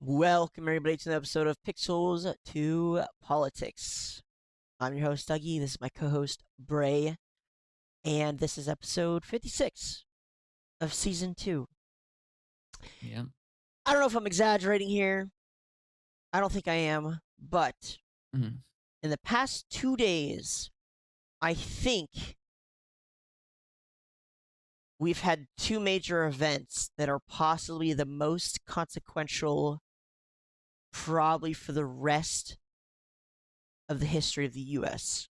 Welcome everybody to an episode of Pixels to Politics. I'm your host Dougie. This is my co-host Bray, and this is episode 56 of season 2. Yeah. I don't know if I'm exaggerating here. I don't think I am, but Mhm. in the past 2 days, I think we've had two major events that are possibly the most consequential, probably for the rest of the history of the U.S.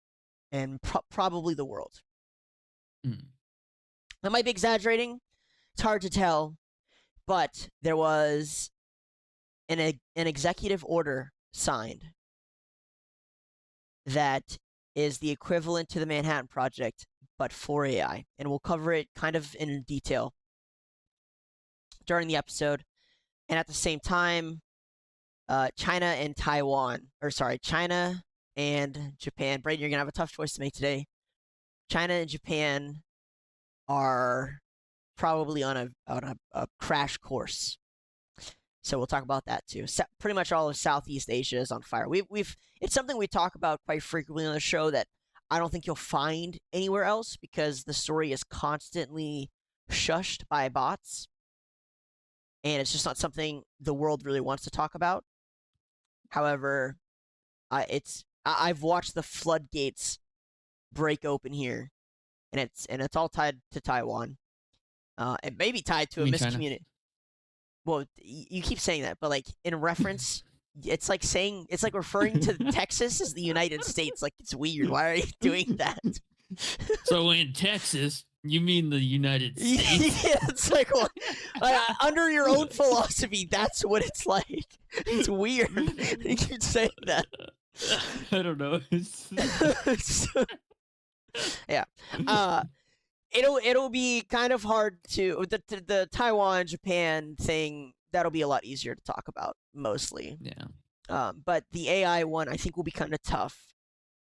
and probably the world. Mhm. I might be exaggerating. It's hard to tell, but there was an executive order signed that is the equivalent to the Manhattan Project, but for AI, and we'll cover it kind of in detail during the episode. And at the same time, China and Japan. Brayden, you're gonna have a tough choice to make today. China and Japan are probably on a crash course. So we'll talk about that too. Pretty much all of Southeast Asia is on fire. We've it's something we talk about quite frequently on the show that I don't think you'll find anywhere else because the story is constantly shushed by bots, and it's just not something the world really wants to talk about. However, I've watched the floodgates break open here, and it's all tied to Taiwan. It may be tied to You a mean China? miscommunication. Well, you keep saying that, but like in reference, it's like referring to Texas as the United States. Like it's weird. Why are you doing that? So in Texas, you mean the United States? Yeah, it's like under your own philosophy, that's what it's like. It's weird. You keep saying that. I don't know. Yeah. It'll be kind of hard to the Taiwan Japan thing. That'll be a lot easier to talk about mostly. Yeah. But the AI one, I think, will be kind of tough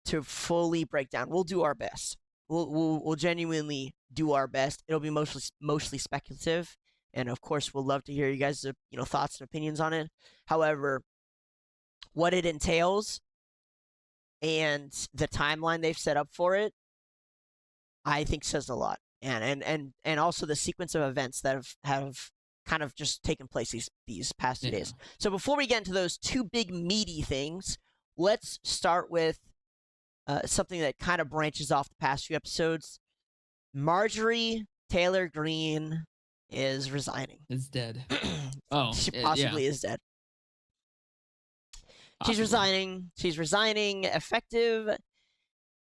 to fully break down. We'll do our best. We'll genuinely do our best. It'll be mostly speculative, and of course, we'll love to hear you guys' thoughts and opinions on it. However, what it entails and the timeline they've set up for it, I think says a lot. And also the sequence of events that have kind of just taken place these past 2 days. So before we get into those two big meaty things, let's start with something that kind of branches off the past few episodes. Marjorie Taylor Greene is resigning. It's dead. She possibly is dead. She's resigning. She's resigning effective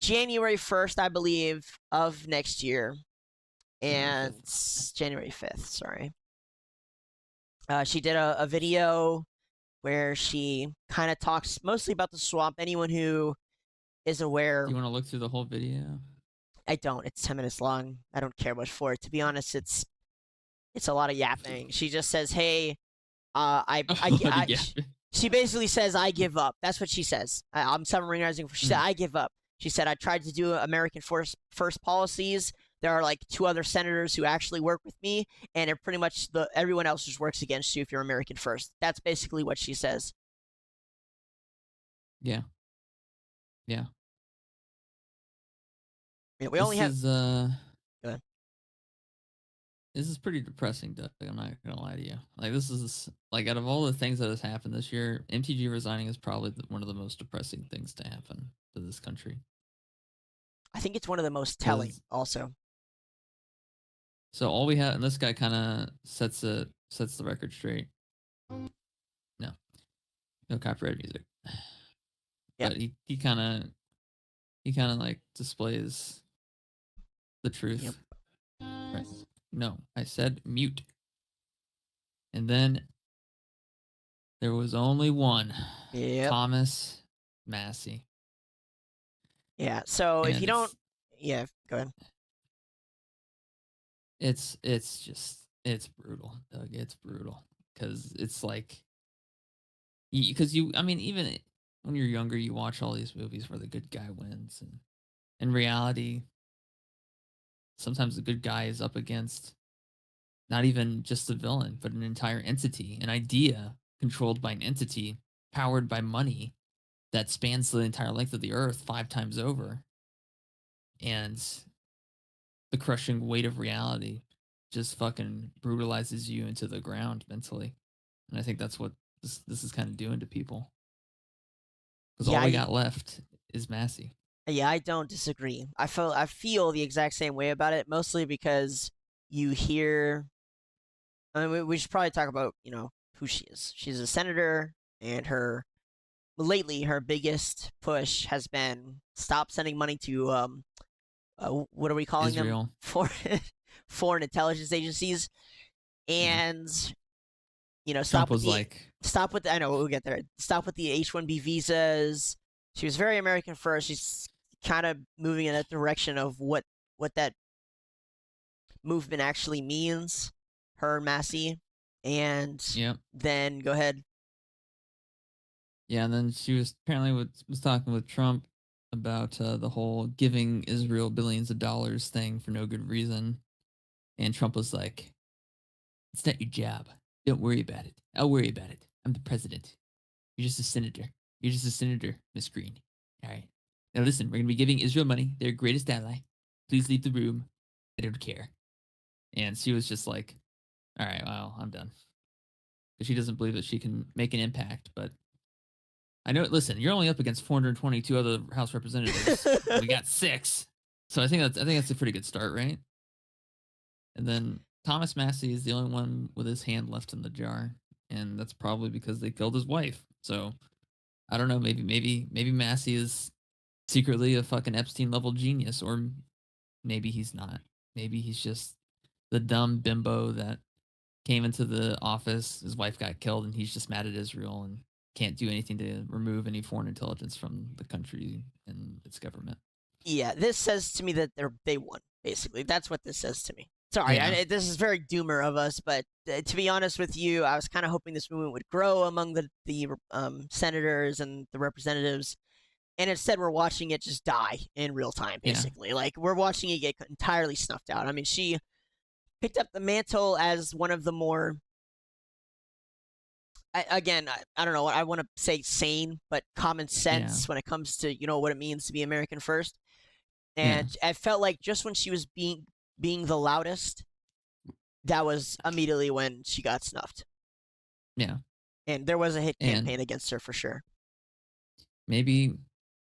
January 1st, I believe, of next year. And January 5th, sorry. She did a video where she kind of talks mostly about the swamp. Anyone who is aware. Do you want to look through the whole video? I don't. It's 10 minutes long. I don't care much for it. To be honest, it's a lot of yapping. She just says, "Hey, she basically says, I give up." That's what she says. I'm summarizing. She said, "I give up." She said, "I tried to do American first policies. There are like 2 other senators who actually work with me, and it pretty much everyone else just works against you if you're American first." That's basically what she says. Yeah. Yeah. We only have. Go ahead. This is pretty depressing, Doug. I'm not gonna lie to you. Like this is like out of all the things that has happened this year, MTG resigning is probably one of the most depressing things to happen to this country. I think it's one of the most telling, also. So all we have, and this guy kind of sets the record straight. No copyright music. Yeah. But he kind of like displays the truth. Yep. Right. No, I said mute. And then there was only one. Yep. Thomas Massey. Yeah. So if you don't, go ahead. It's brutal, Doug. It's brutal because it's like, I mean, even when you're younger, you watch all these movies where the good guy wins, and in reality, sometimes the good guy is up against not even just the villain, but an entire entity, an idea controlled by an entity powered by money that spans the entire length of the earth 5 times over. And the crushing weight of reality just fucking brutalizes you into the ground mentally. And I think that's what this is kind of doing to people. Because all Yeah, we got left is Massey. yeah, I don't disagree. I feel the exact same way about it, mostly because you hear. I mean, we should probably talk about who she is. She's a senator, and lately her biggest push has been stop sending money to what are we calling them? Israel. Foreign intelligence agencies, Yeah. and Trump was like, stop with I know we'll get there. Stop with the H-1B visas. She was very American first. She's kind of moving in that direction of what that movement actually means. Her and Massey, and yeah. then go ahead. Yeah, and then she was apparently was talking with Trump about the whole giving Israel billions of dollars thing for no good reason. And Trump was like, "It's not your job. Don't worry about it. I'll worry about it. I'm the president. You're just a senator. You're just a senator, Miss Green. All right. Now listen, we're gonna be giving Israel money, their greatest ally. Please leave the room. I don't care." And she was just like, "All right, well, I'm done." Because she doesn't believe that she can make an impact. But I know. Listen, you're only up against 422 other House representatives. We got 6, so I think that's a pretty good start, right? And then Thomas Massey is the only one with his hand left in the jar, and that's probably because they killed his wife. So I don't know. Maybe Massey is secretly a fucking Epstein level genius, or maybe he's not. Maybe he's just the dumb bimbo that came into the office. His wife got killed, and he's just mad at Israel and can't do anything to remove any foreign intelligence from the country and its government. Yeah, this says to me that they won. Basically, that's what this says to me. Sorry, Yeah. this is very doomer of us, but to be honest with you, I was kind of hoping this movement would grow among the senators and the representatives, and instead we're watching it just die in real time. Yeah. Basically, like we're watching it get entirely snuffed out. I mean, she picked up the mantle as one of the more. I don't know. I want to say sane, but common Yeah. sense when it comes to what it means to be American first. Yeah. And I felt like just when she was being the loudest, that was immediately when she got snuffed. Yeah. And there was a hit And campaign against her for sure. maybe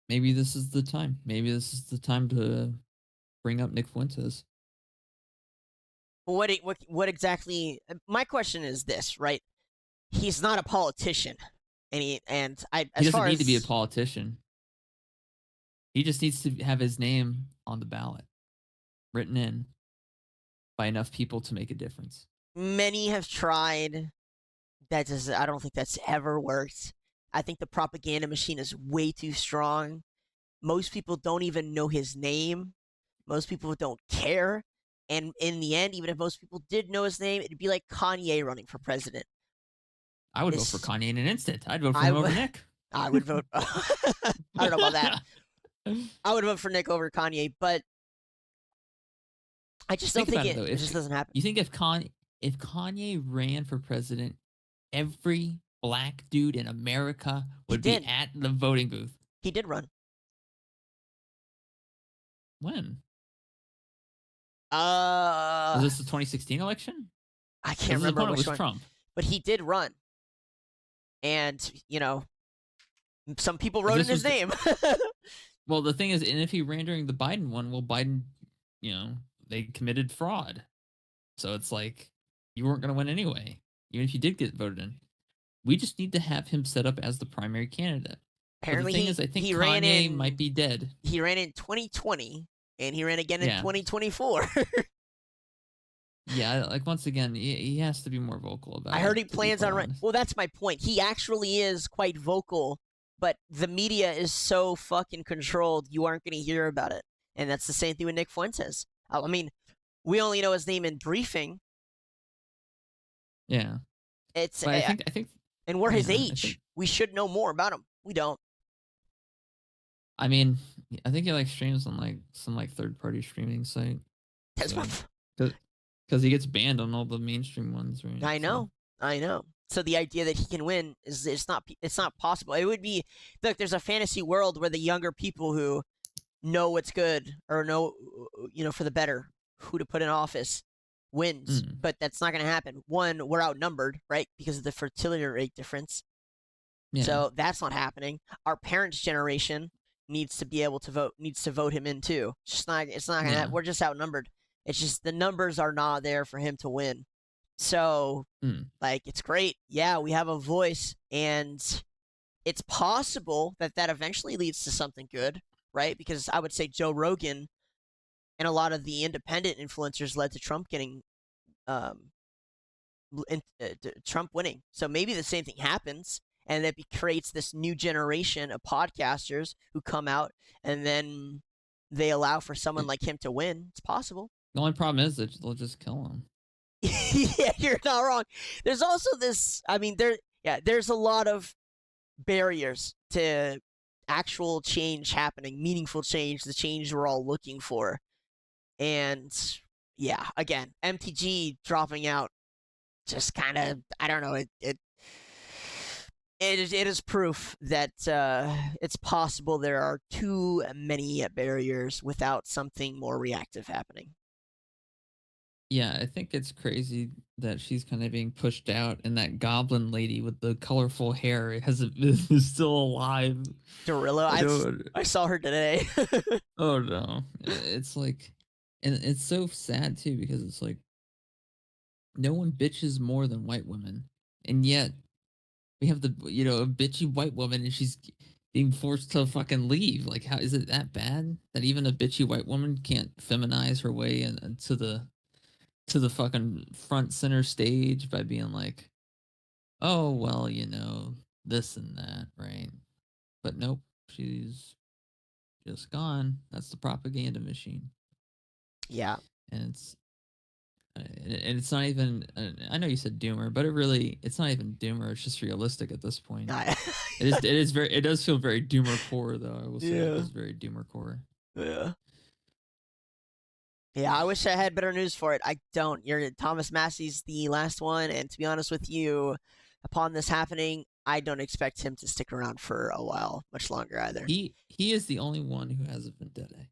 this is the time. Maybe this is the time to bring up Nick Fuentes. What exactly? My question is this, right? He's not a politician, and He as doesn't far need as to be a politician. He just needs to have his name on the ballot, written in by enough people to make a difference. many have tried, I don't think that's ever worked. I think the propaganda machine is way too strong. Most people don't even know his name. Most people don't care. And in the end, even if most people did know his name, it'd be like Kanye running for president. I would vote for Kanye in an instant. I'd vote for I him over Nick. I would vote. I don't know about that. I would vote for Nick over Kanye, but I just don't Think think about it though. it just doesn't happen. You think if Kanye ran for president, every black dude in America would be at the voting booth? He did run. When? Was this the 2016 election? I can't remember which was one. Trump. But he did run. And, some people wrote in his name. Well, the thing is, and if he ran during the Biden one, well, Biden, they committed fraud. So it's like, you weren't going to win anyway, even if you did get voted in. We just need to have him set up as the primary candidate. Apparently, but the thing is, I think Kanye might be dead. He ran in 2020, and he ran again in 2024. Yeah, like once again, he has to be more vocal about it. I heard he plans on running. Well, that's my point. He actually is quite vocal, but the media is so fucking controlled, you aren't going to hear about it. And that's the same thing with Nick Fuentes. I mean, we only know his name in briefing. Yeah. I think, and we're his age. We should know more about him. We don't. I mean, I think he streams on some third-party streaming site. That's because he gets banned on all the mainstream ones, right? I know. So the idea that he can win is it's not possible. It would be, look, there's a fantasy world where the younger people who know what's good or know, for the better, who to put in office wins, Mm, but that's not going to happen. One, we're outnumbered, right, because of the fertility rate difference. yeah. So that's not happening. Our parents' generation needs to be able to vote, needs to vote him in too. It's not going to Yeah. happen. We're just outnumbered. It's just the numbers are not there for him to win. So, Mm. like, it's great. Yeah, we have a voice, and it's possible that that eventually leads to something good, right? Because I would say Joe Rogan and a lot of the independent influencers led to Trump getting um, Trump winning. So maybe the same thing happens, and it creates this new generation of podcasters who come out, and then they allow for someone like him to win. It's possible. The only problem is that they'll just kill him. Yeah, you're not wrong. There's also this. I mean, there's a lot of barriers to actual change happening, meaningful change, the change we're all looking for. And yeah, again, MTG dropping out just kind of, I don't know, it is proof that it's possible there are too many barriers without something more reactive happening. Yeah, I think it's crazy that she's kind of being pushed out, and that goblin lady with the colorful hair is still alive. Dorilla, I know. I saw her today. Oh no, it's like, and it's so sad too because it's like no one bitches more than white women, and yet we have the a bitchy white woman, and she's being forced to fucking leave. Like, how is it that bad that even a bitchy white woman can't feminize her way into the fucking front center stage by being like, oh well, this and that, right? But nope, she's just gone. That's the propaganda machine, Yeah. and it's not even. I know you said doomer, but it's not even doomer. It's just realistic at this point. It does feel very doomer core though. I will say it Yeah. is very doomer core. Yeah. Yeah, I wish I had better news for it. I don't. Thomas Massey's the last one, and to be honest with you, upon this happening, I don't expect him to stick around for a while, much longer either. He is the only one who has a vendetta.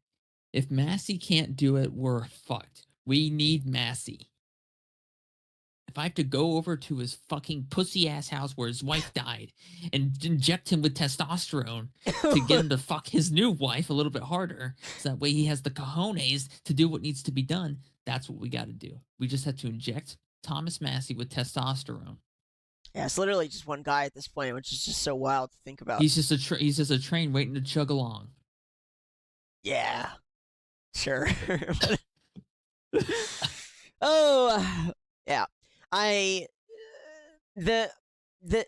If Massey can't do it, we're fucked. We need Massey. If I have to go over to his fucking pussy ass house where his wife died and inject him with testosterone to get him to fuck his new wife a little bit harder, so that way he has the cojones to do what needs to be done, that's what we got to do. We just have to inject Thomas Massey with testosterone. Yeah, it's literally just one guy at this point, which is just so wild to think about. He's just a train waiting to chug along. Yeah, sure. Oh, yeah. I the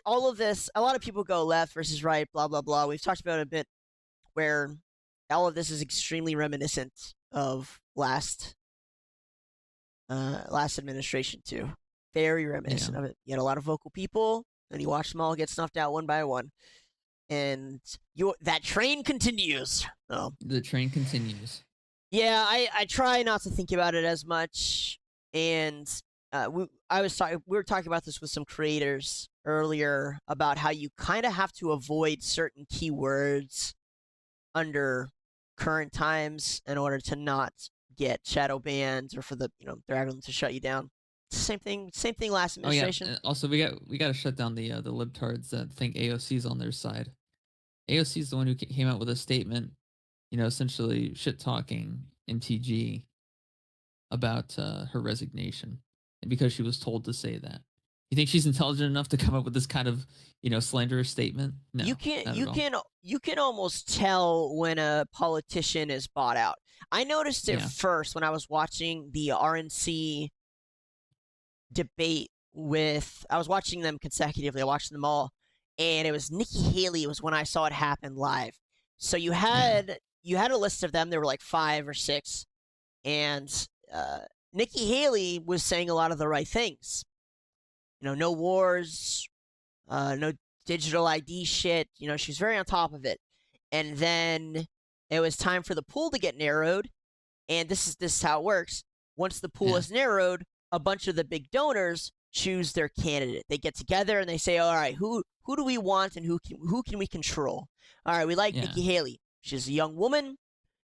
all of this. A lot of people go left versus right, blah blah blah. We've talked about it a bit, where all of this is extremely reminiscent of last administration too. Very reminiscent of it. You had a lot of vocal people, and you watch them all get snuffed out one by one. And that train continues. Oh. The train continues. Yeah, I try not to think about it as much. And we were talking about this with some creators earlier about how you kind of have to avoid certain keywords under current times in order to not get shadow bans or for the Dragon to shut you down. Same thing last administration. Oh yeah. Also, we got to shut down the libtards that think AOC's on their side. AOC's the one who came out with a statement, essentially shit talking MTG about her resignation, and because she was told to say that. You think she's intelligent enough to come up with this kind of slanderous statement? No, you can almost tell when a politician is bought out. I noticed it first when I was watching the RNC debate I was watching them consecutively. I watched them all, and it was Nikki Haley was when I saw it happen live. So you had a list of them. There were like 5 or 6, and Nikki Haley was saying a lot of the right things. No wars, no digital ID shit. She's very on top of it. And then it was time for the pool to get narrowed, and this is how it works. Once the pool is narrowed, a bunch of the big donors choose their candidate. They get together and they say, all right, who do we want and who can we control? All right, we like Yeah. Nikki Haley. She's a young woman.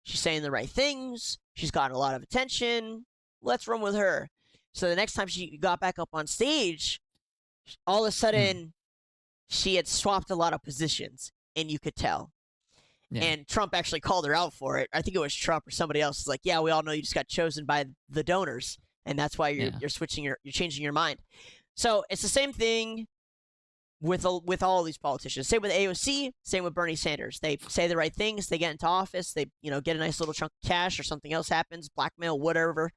She's saying the right things. She's gotten a lot of attention. Let's run with her. So the next time she got back up on stage, all of a Mm. sudden she had swapped a lot of positions, and you could tell. Yeah. And Trump actually called her out for it. I think it was Trump or somebody else. It's like, yeah, we all know you just got chosen by the donors, and that's why you're changing your mind. So it's the same thing with all these politicians. Same with AOC, same with Bernie Sanders. They say the right things, they get into office, they get a nice little chunk of cash or something else happens, blackmail, whatever,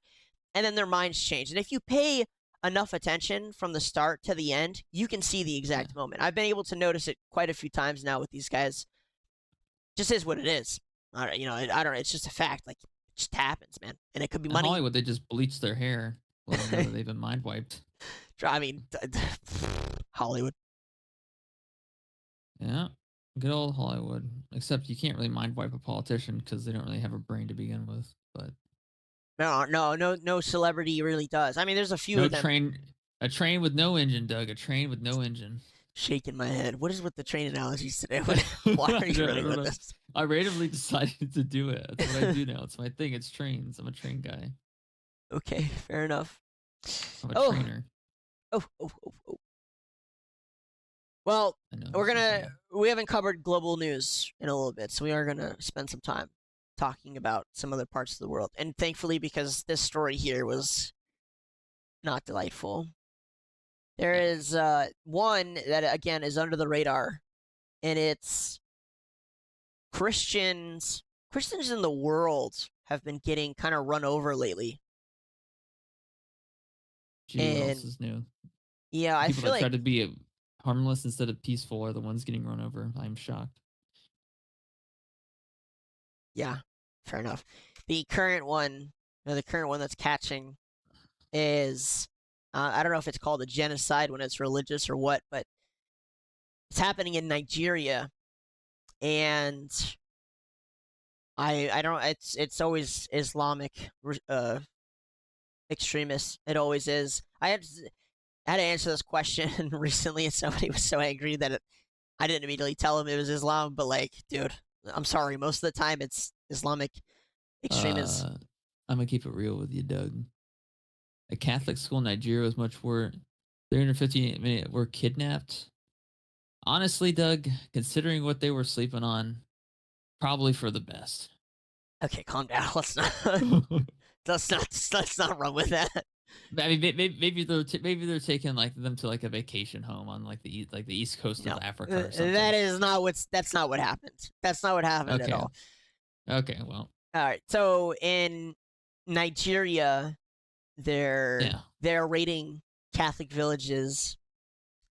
and then their minds change. And if you pay enough attention from the start to the end, you can see the exact moment. I've been able to notice it quite a few times now with these guys. Just is what it is. I don't know. It's just a fact. Like, it just happens, man. And it could be In money. Hollywood, they just bleach their hair. Well, I know that they've been mind wiped. I mean, Hollywood. Yeah, good old Hollywood. Except you can't really mind wipe a politician because they don't really have a brain to begin with. But no celebrity really does. I mean, there's a few of them. A train with no engine, Doug. A train with no engine. Shaking my head. What is with the train analogies today? Why are you running with this? I randomly decided to do it. That's what I do now. It's my thing. It's trains. I'm a train guy. Okay, fair enough. I'm a trainer. Oh. Well, we haven't covered global news in a little bit, so we are gonna spend some time talking about some other parts of the world. And thankfully, because this story here was not delightful, there is one that, again, is under the radar, and it's Christians in the world have been getting kind of run over lately. Gee, what else is new? Yeah, People that try to be harmless instead of peaceful are the ones getting run over. I'm shocked. Yeah, fair enough. The current one that's catching is, I don't know if it's called a genocide when it's religious or what, but it's happening in Nigeria, and I don't. It's always Islamic extremists. It always is. I had to answer this question recently, and somebody was so angry that I didn't immediately tell him it was Islam. But, like, dude, I'm sorry. Most of the time, it's Islamic extremists. I'm gonna keep it real with you, Doug. A Catholic school in Nigeria was much worse. 350 were kidnapped. Honestly, Doug, considering what they were sleeping on, probably for the best. Okay, calm down. Let's not run with that. I mean, maybe they're taking them to a vacation home on the east coast of Africa or something. That's not what happened. That's not what happened at all. Okay, well. All right. So in Nigeria, they're raiding Catholic villages,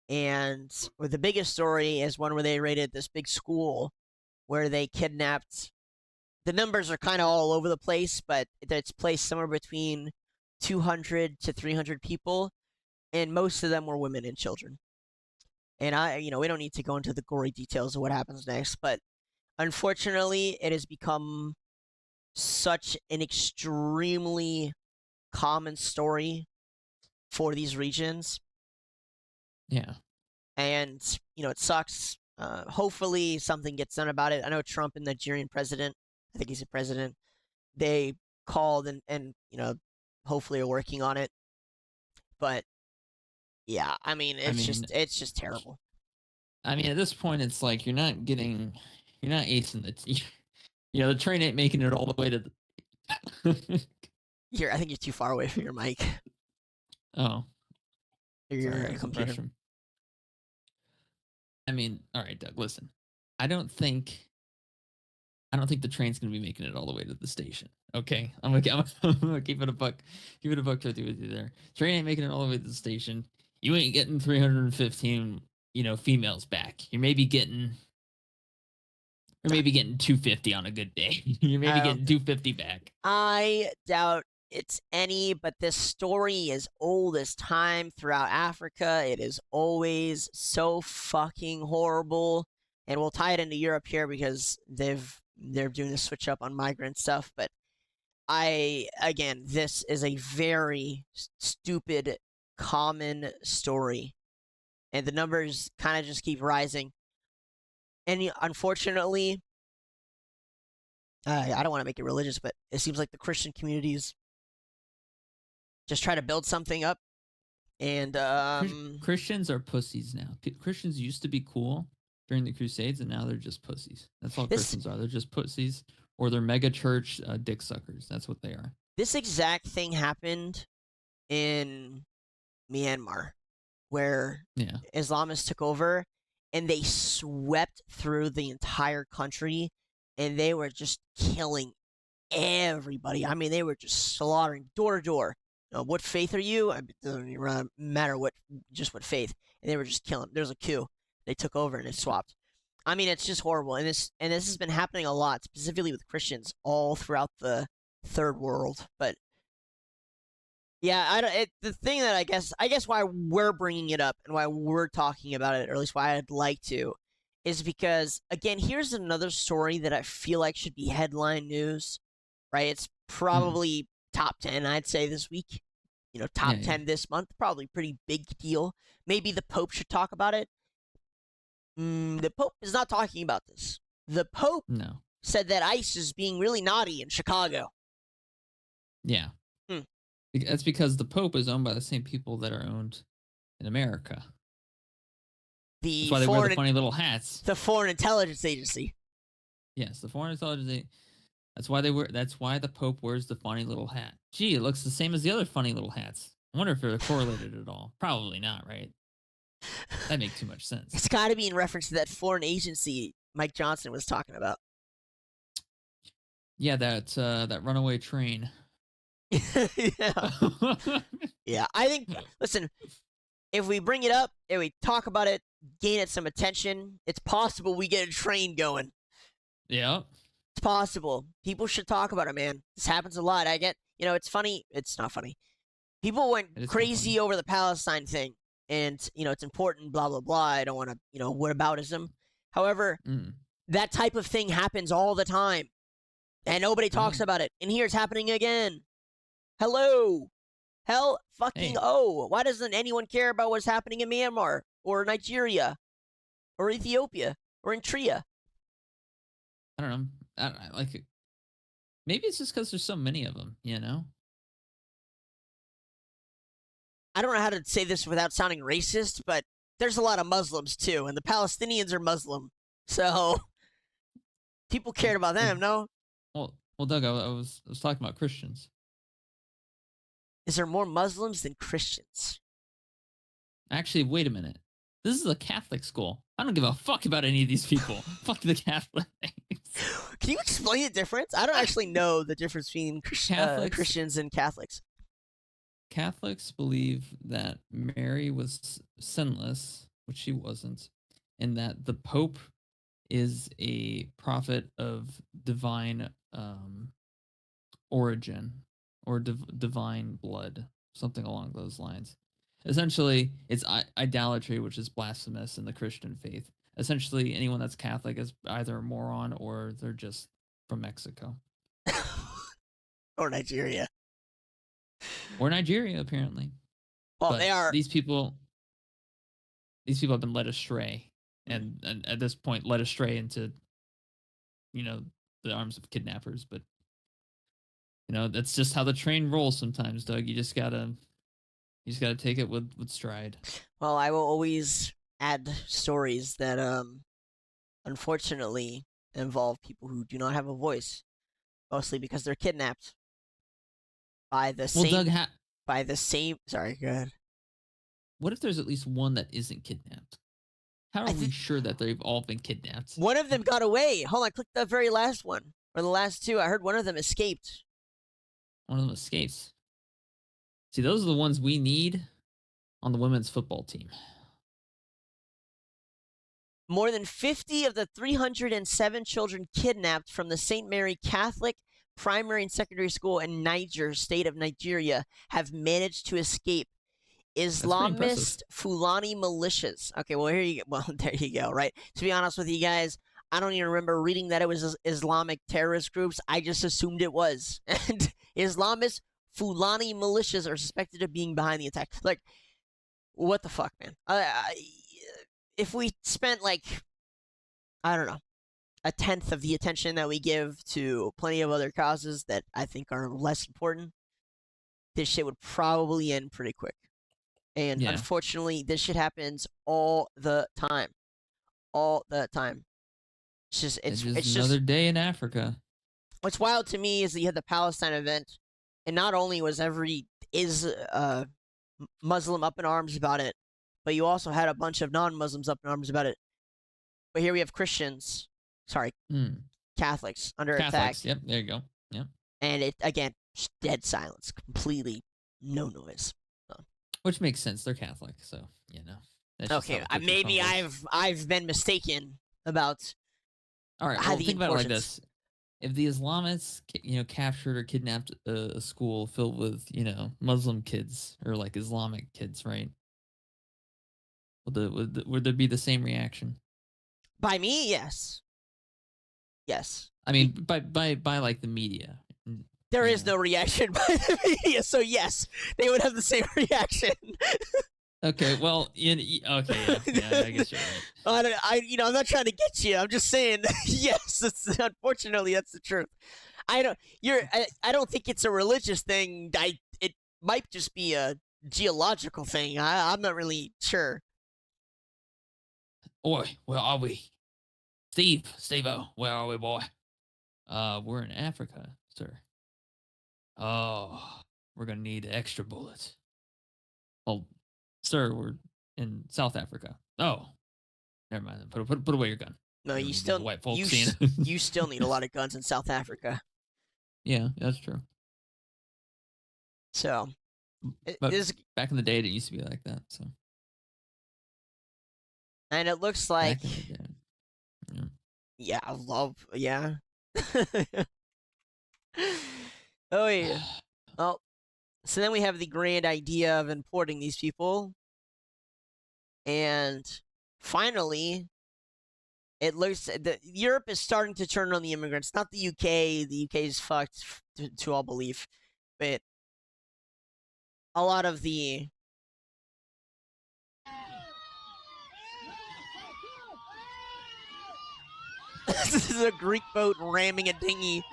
and the biggest story is one where they raided this big school where they kidnapped. The numbers are kind of all over the place, but it's placed somewhere between 200 to 300 people, and most of them were women and children. And we don't need to go into the gory details of what happens next, but unfortunately, it has become such an extremely common story for these regions. Yeah. And, it sucks. Hopefully something gets done about it. I know Trump and the Nigerian president, I think he's a president, they called and hopefully are working on it. But yeah, it's just terrible. I mean, at this point, it's like you're not acing the train ain't making it all the way to the. I think you're too far away from your mic. Oh. Your computer. I mean, all right, Doug, listen. I don't think the train's gonna be making it all the way to the station. Okay, I'm gonna keep it a buck with you there. Train ain't making it all the way to the station. You ain't getting 315, females back. You're maybe getting 250 on a good day. You're maybe getting 250 back. I doubt it's any, but this story is old as time throughout Africa. It is always so fucking horrible, and we'll tie it into Europe here because they're doing the switch up on migrant stuff. But this is a very stupid common story, and the numbers kind of just keep rising. And unfortunately, I don't want to make it religious, but it seems like the Christian communities just try to build something up, and Christians are pussies now. Christians used to be cool during the Crusades, and now they're just pussies. That's all this Christians are. They're just pussies, or they're mega church dick suckers. That's what they are. this exact thing happened in Myanmar, where Yeah. Islamists took over, and they swept through the entire country, and they were just killing everybody. I mean, they were just slaughtering door to door. What faith are you? It doesn't even matter what faith. And they were just killing. There's a coup. They took over and it swapped. I mean, it's just horrible. And this has been happening a lot, specifically with Christians all throughout the third world. But yeah, the thing that I guess why we're bringing it up and why we're talking about it, or at least why I'd like to, is because, again, here's another story that I feel like should be headline news, right? It's probably top 10, I'd say, this week. Top 10 this month. Probably pretty big deal. Maybe the Pope should talk about it. The Pope is not talking about this. The Pope said that ICE is being really naughty in Chicago. Yeah. That's because the Pope is owned by the same people that are owned in America. That's why they wear the funny little hats. The Foreign Intelligence Agency. Yes, the Foreign Intelligence Agency. That's why the Pope wears the funny little hat. Gee, it looks the same as the other funny little hats. I wonder if they're correlated at all. Probably not, right? That makes too much sense. It's got to be in reference to that foreign agency Mike Johnson was talking about. Yeah, that runaway train. Yeah. Yeah, I think, listen, if we bring it up and we talk about it, gain it some attention, it's possible we get a train going. Yeah. It's possible. People should talk about it, man. This happens a lot. I get, it's funny. It's not funny. People went crazy over the Palestine thing, and, it's important, blah, blah, blah. I don't want to, whataboutism. However, that type of thing happens all the time, and nobody talks about it. And here it's happening again. Hello. Hell fucking Why doesn't anyone care about what's happening in Myanmar or Nigeria or Ethiopia or Eritrea? I don't know. I like it. Maybe it's just because there's so many of them, I don't know how to say this without sounding racist, but there's a lot of Muslims too, and the Palestinians are Muslim, so people cared about them. No. Well, Doug, I was talking about Christians. Is there more Muslims than Christians? Actually, wait a minute. This is a Catholic school. I don't give a fuck about any of these people. Fuck the Catholics. Can you explain the difference? I don't actually know the difference between Christians and Catholics. Catholics believe that Mary was sinless, which she wasn't, and that the Pope is a prophet of divine origin or divine blood, something along those lines. Essentially, it's idolatry, which is blasphemous in the Christian faith. Essentially, anyone that's Catholic is either a moron or they're just from Mexico. Or Nigeria. Or Nigeria, apparently. Well, but they are. These people have been led astray, and at this point, led astray into, the arms of kidnappers. But, that's just how the train rolls sometimes, Doug. You just gotta take it with stride. Well, I will always add stories that, unfortunately, involve people who do not have a voice, mostly because they're kidnapped by the same. Sorry, go ahead. What if there's at least one that isn't kidnapped? How are we sure that they've all been kidnapped? One of them got away. Hold on, click the very last one or the last two. I heard one of them escaped. One of them escapes. See, those are the ones we need on the women's football team. More than 50 of the 307 children kidnapped from the St. Mary Catholic primary and secondary school in Niger, state of Nigeria, have managed to escape Islamist Fulani militias. Okay, well, there you go, right? To be honest with you guys, I don't even remember reading that it was Islamic terrorist groups. I just assumed it was. And Islamist Fulani militias are suspected of being behind the attack. Like, what the fuck, man? If we spent like, I don't know, a tenth of the attention that we give to plenty of other causes that I think are less important, this shit would probably end pretty quick. And Yeah. unfortunately, this shit happens all the time. All the time. It's just another day in Africa. What's wild to me is that you had the Palestine event, and not only was Muslim up in arms about it, but you also had a bunch of non-Muslims up in arms about it. But here we have Christians, Catholics under attack. Yep, there you go. Yep. And it again, dead silence, completely no noise. Which makes sense. They're Catholic, so you know. Okay, maybe I've been mistaken about. All right, well, think about it like this: if the Islamists, captured or kidnapped a school filled with, Muslim kids or like Islamic kids, right? Would there be the same reaction? By me, yes. Yes. I mean, by like the media. There is no reaction by the media, so yes, they would have the same reaction. Okay, well, okay, yeah, I guess you're right. I'm not trying to get you. I'm just saying, yes. Unfortunately, that's the truth. I don't think it's a religious thing. It might just be a geological thing. I'm not really sure. Oi, where are we? Steve-O, where are we, boy? We're in Africa, sir. Oh, we're gonna need extra bullets. Well, sir, we're in South Africa. Oh, never mind. Put away your gun. No, you still white folks you still need a lot of guns in South Africa. Yeah, that's true. So, back in the day, it used to be like that. So, and it looks like, yeah, yeah. Oh yeah. Well, so then we have the grand idea of importing these people, and finally, it looks that Europe is starting to turn on the immigrants. Not the UK. The UK is fucked to all belief, but a lot of the this is a Greek boat ramming a dinghy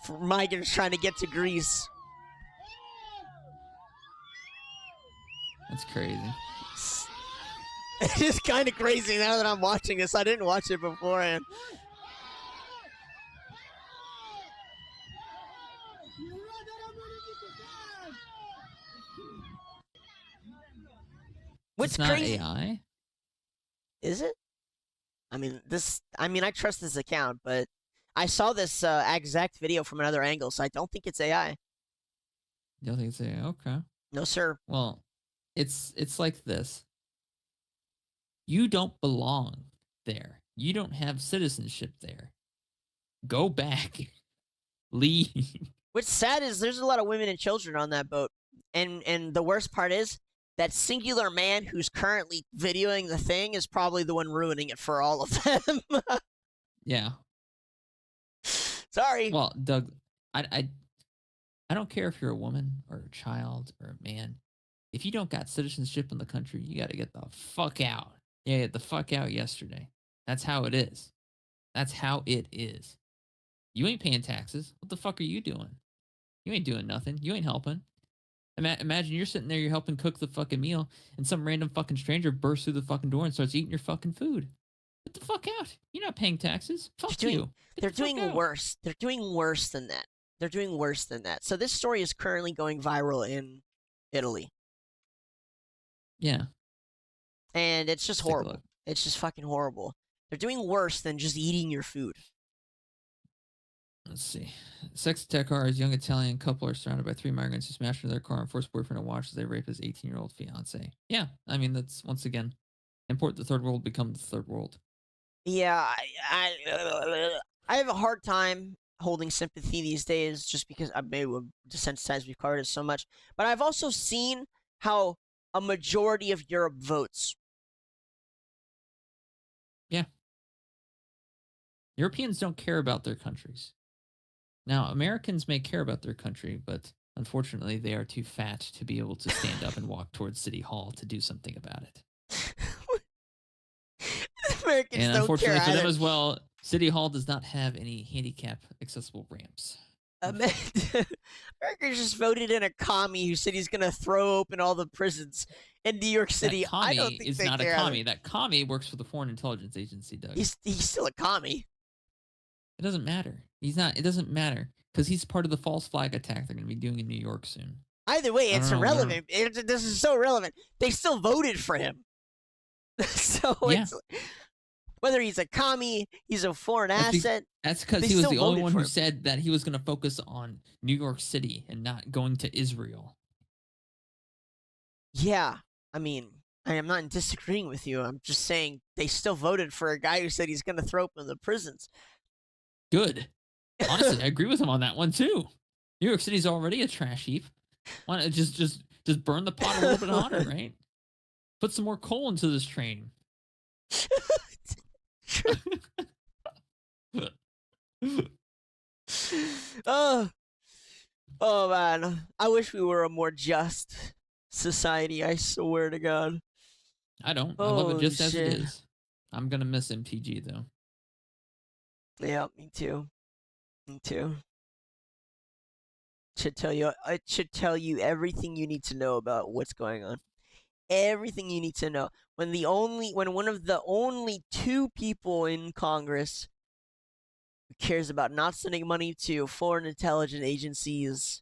for migrants trying to get to Greece. That's crazy. It's kind of crazy now that I'm watching this. I didn't watch it beforehand. What's it's not crazy? AI? Is it? I trust this account, but I saw this exact video from another angle, so I don't think it's AI. You don't think it's AI? Okay. No, sir. Well, it's like this. You don't belong there. You don't have citizenship there. Go back. Leave. What's sad is there's a lot of women and children on that boat, and the worst part is that singular man who's currently videoing the thing is probably the one ruining it for all of them. Yeah. Sorry. Well, Doug, I don't care if you're a woman or a child or a man. If you don't got citizenship in the country, you got to get the fuck out. Yeah, get the fuck out yesterday. That's how it is. That's how it is. You ain't paying taxes. What the fuck are you doing? You ain't doing nothing. You ain't helping. Imagine you're sitting there, you're helping cook the fucking meal, and some random fucking stranger bursts through the fucking door and starts eating your fucking food. Get the fuck out. You're not paying taxes. Fuck you. They're doing worse. They're doing worse than that. They're doing worse than that. So this story is currently going viral in Italy. Yeah. And it's just horrible. It's just fucking horrible. They're doing worse than just eating your food. Let's see. Sex attack cars. Young Italian couple are surrounded by 3 migrants who smashed into their car and forced boyfriend to watch as they rape his 18-year-old fiance. Yeah, I mean, that's, once again, import the third world, become the third world. Yeah, I have a hard time holding sympathy these days just because I may have desensitized we've covered it so much. But I've also seen how a majority of Europe votes. Yeah. Europeans don't care about their countries. Now, Americans may care about their country, but Unfortunately, they are too fat to be able to stand up and walk towards City Hall to do something about it. Americans And don't care unfortunately for them either. as well, City Hall does not have any handicap accessible ramps. Americans just voted in a commie who said he's going to throw open all the prisons in New York That City. I commie don't think is they not a care either. commie. That commie works for the Foreign Intelligence Agency, Doug. He's still a commie. It doesn't matter. He's not. It doesn't matter because he's part of the false flag attack they're going to be doing in New York soon. Either way, it's irrelevant. I This is so irrelevant. They still voted for him. So Yeah. it's whether he's a commie, he's a foreign asset. That's because they he was still the only voted one for who him. said that he was going to focus on New York City and not going to Israel. Yeah, I mean, I am not disagreeing with you. I'm just saying they still voted for a guy who said he's going to throw open the prisons. Good. Honestly, I agree with him on that one too. New York City's already a trash heap. Why not just burn the pot a little bit hotter, right? Put some more coal into this train. Oh, oh man, I wish we were a more just society. I swear to God. I don't. I love it Holy just as it shit. is. I'm gonna miss MTG though. Yeah, me too. Me too. It should tell you everything you need to know about what's going on. Everything you need to know. When one of the only two people in Congress who cares about not sending money to foreign intelligence agencies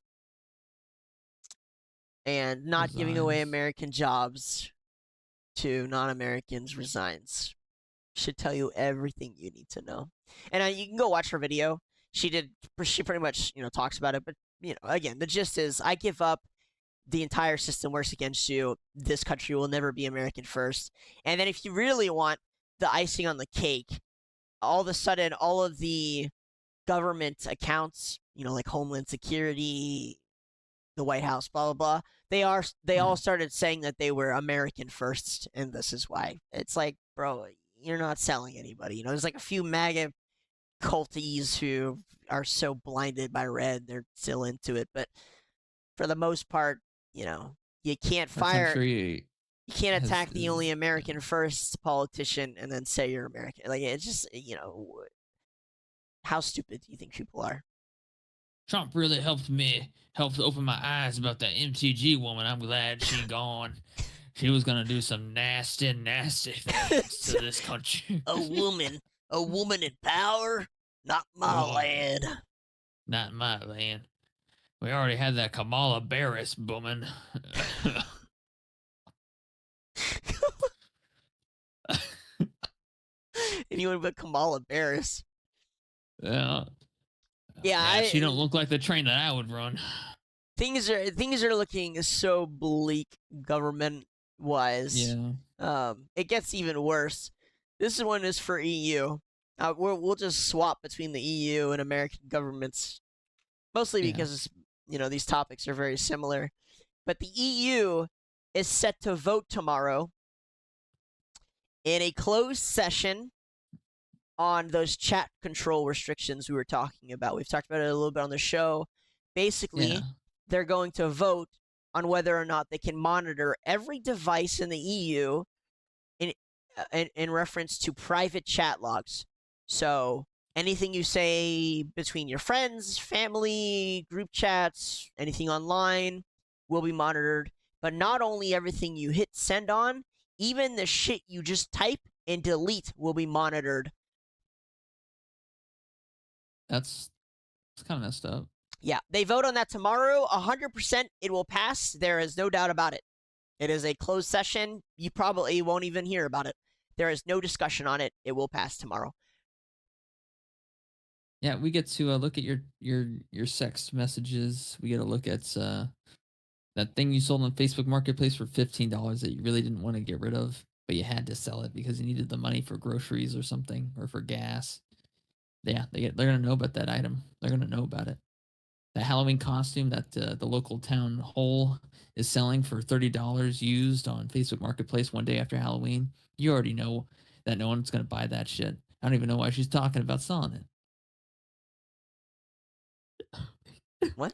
and not giving away Resigns. American jobs to non-Americans resigns. Should tell you everything you need to know. And you can go watch her video. She pretty much, talks about it, but again, the gist is I give up. The entire system works against you. This country will never be American first. And then if you really want the icing on the cake, all of a sudden all of the government accounts, like Homeland Security, the White House, blah blah blah, they all started saying that they were American first, and this is why. It's like, bro, you're not selling anybody. There's like a few MAGA culties who are so blinded by red, they're still into it, but for the most part, you can't fire. Country You can't attack the only American first politician and then say you're American. Like, it's just, how stupid do you think people are? Trump really helped open my eyes about that MTG woman. I'm glad she gone. She was gonna do some nasty, nasty things to this country. a woman in power, not my land. Not my land. We already had that Kamala Harris woman. Anyone but Kamala Harris. Yeah. Yeah, she don't look like the train that I would run. Things are looking so bleak government wise. Yeah. It gets even worse. This one is for EU. We'll just swap between the EU and American governments, mostly because these topics are very similar. But the EU is set to vote tomorrow in a closed session on those chat control restrictions we were talking about. We've talked about it a little bit on the show. Basically, they're going to vote on whether or not they can monitor every device in the EU in reference to private chat logs. So anything you say between your friends, family, group chats, anything online will be monitored. But not only everything you hit send on, even the shit you just type and delete will be monitored. That's kind of messed up. Yeah, they vote on that tomorrow. 100% it will pass. There is no doubt about it. It is a closed session. You probably won't even hear about it. There is no discussion on it. It will pass tomorrow. Yeah, we get to look at your sex messages. We get to look at that thing you sold on Facebook Marketplace for $15 that you really didn't want to get rid of, but you had to sell it because you needed the money for groceries or something, or for gas. Yeah, they're gonna know about that item. They're gonna know about it. The Halloween costume that the local town hall is selling for $30 used on Facebook Marketplace one day after Halloween. You already know that no one's gonna buy that shit. I don't even know why she's talking about selling it. What?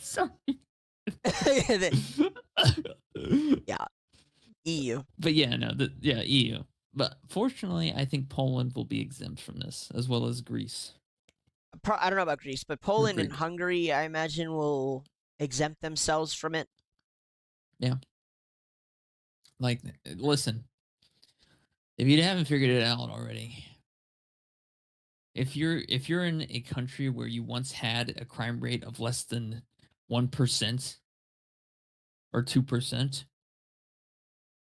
Sorry. Yeah, EU. But yeah, no, yeah, EU. But fortunately, I think Poland will be exempt from this, as well as Greece I don't know about Greece, but or Poland and Greek. Hungary, I imagine, will exempt themselves from it. Yeah. Like, listen, if you haven't figured it out already, if you're in a country where you once had a crime rate of less than 1% or 2%,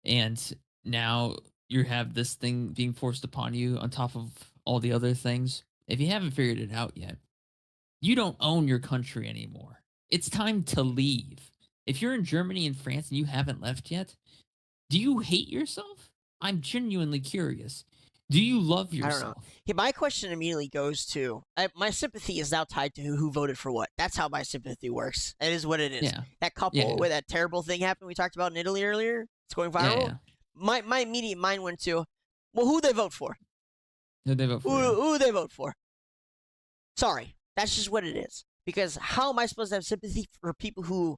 and now you have this thing being forced upon you on top of all the other things, if you haven't figured it out yet, you don't own your country anymore. It's time to leave. If you're in Germany and France and you haven't left yet, do you hate yourself? I'm genuinely curious. Do you love I don't know. yourself? My question immediately goes to my sympathy is now tied to who voted for what. That's how my sympathy works. It is what it is. Yeah. That couple Yeah. where that terrible thing happened we talked about in Italy earlier, it's going Yeah. viral. Yeah. My immediate mind went to, well, who they vote for? Who'd they vote for? Yeah. Who they vote for? Sorry, that's just what it is. Because how am I supposed to have sympathy for people who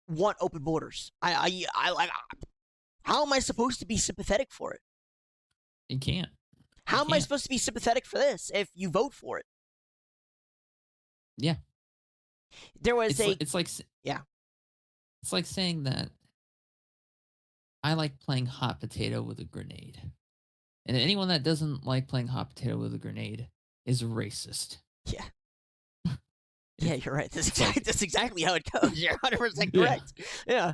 want open borders? I like. How am I supposed to be sympathetic for it? You can't. You How am I can't. supposed to be sympathetic for this if you vote for it? Yeah. There was It's like yeah. It's like saying that I like playing hot potato with a grenade. And anyone that doesn't like playing hot potato with a grenade is racist. Yeah. Yeah, you're right. like, That's exactly how it goes. You're 100% yeah. correct. Yeah.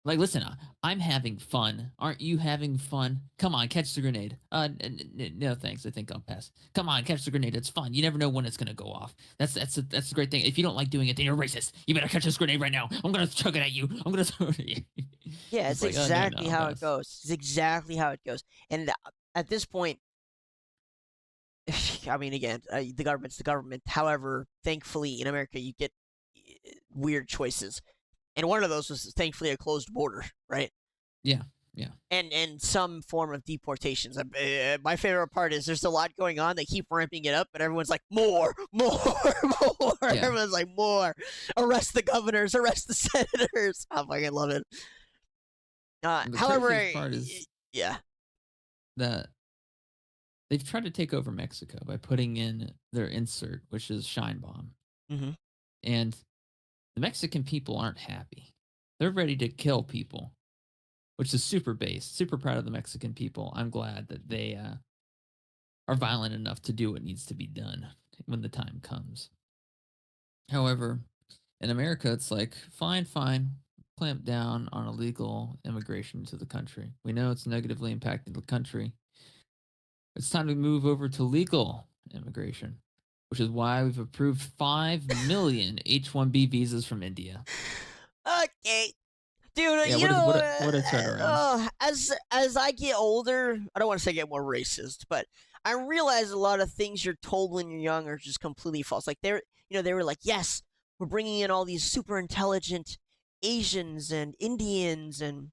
Like, listen, I'm having fun. Aren't you having fun? Come on, catch the grenade. No, thanks. I think I'll pass. Come on, catch the grenade. It's fun. You never know when it's gonna go off. That's the great thing. If you don't like doing it, then you're racist. You better catch this grenade right now. I'm gonna chuck it at you. I'm gonna throw it at you. Yeah, it's like, exactly no, how pass. it goes. It's exactly how it goes. And at this point, I mean, again, the government's the government. However, thankfully in America, you get weird choices. And one of those was thankfully a closed border, right? Yeah, yeah. And some form of deportations. My favorite part is there's a lot going on. They keep ramping it up, but everyone's like, more, more, more. Yeah. Everyone's like, more. Arrest the governors, arrest the senators. I fucking love it. The However, craziest part is yeah, that they've tried to take over Mexico by putting in their insert, which is Shine Bomb. mm-hmm. And the Mexican people aren't happy. They're ready to kill people, which is super base. Super proud of the Mexican people. I'm glad that they are violent enough to do what needs to be done when the time comes. However, in America, it's like, fine, clamp down on illegal immigration to the country. We know it's negatively impacting the country. It's time to move over to legal immigration, which is why we've approved 5 million H-1B visas from India. Okay, dude. Yeah, You know, what a turnaround. As I get older, I don't want to say get more racist, but I realize a lot of things you're told when you're young are just completely false. Like they were like, yes, we're bringing in all these super intelligent Asians and Indians, and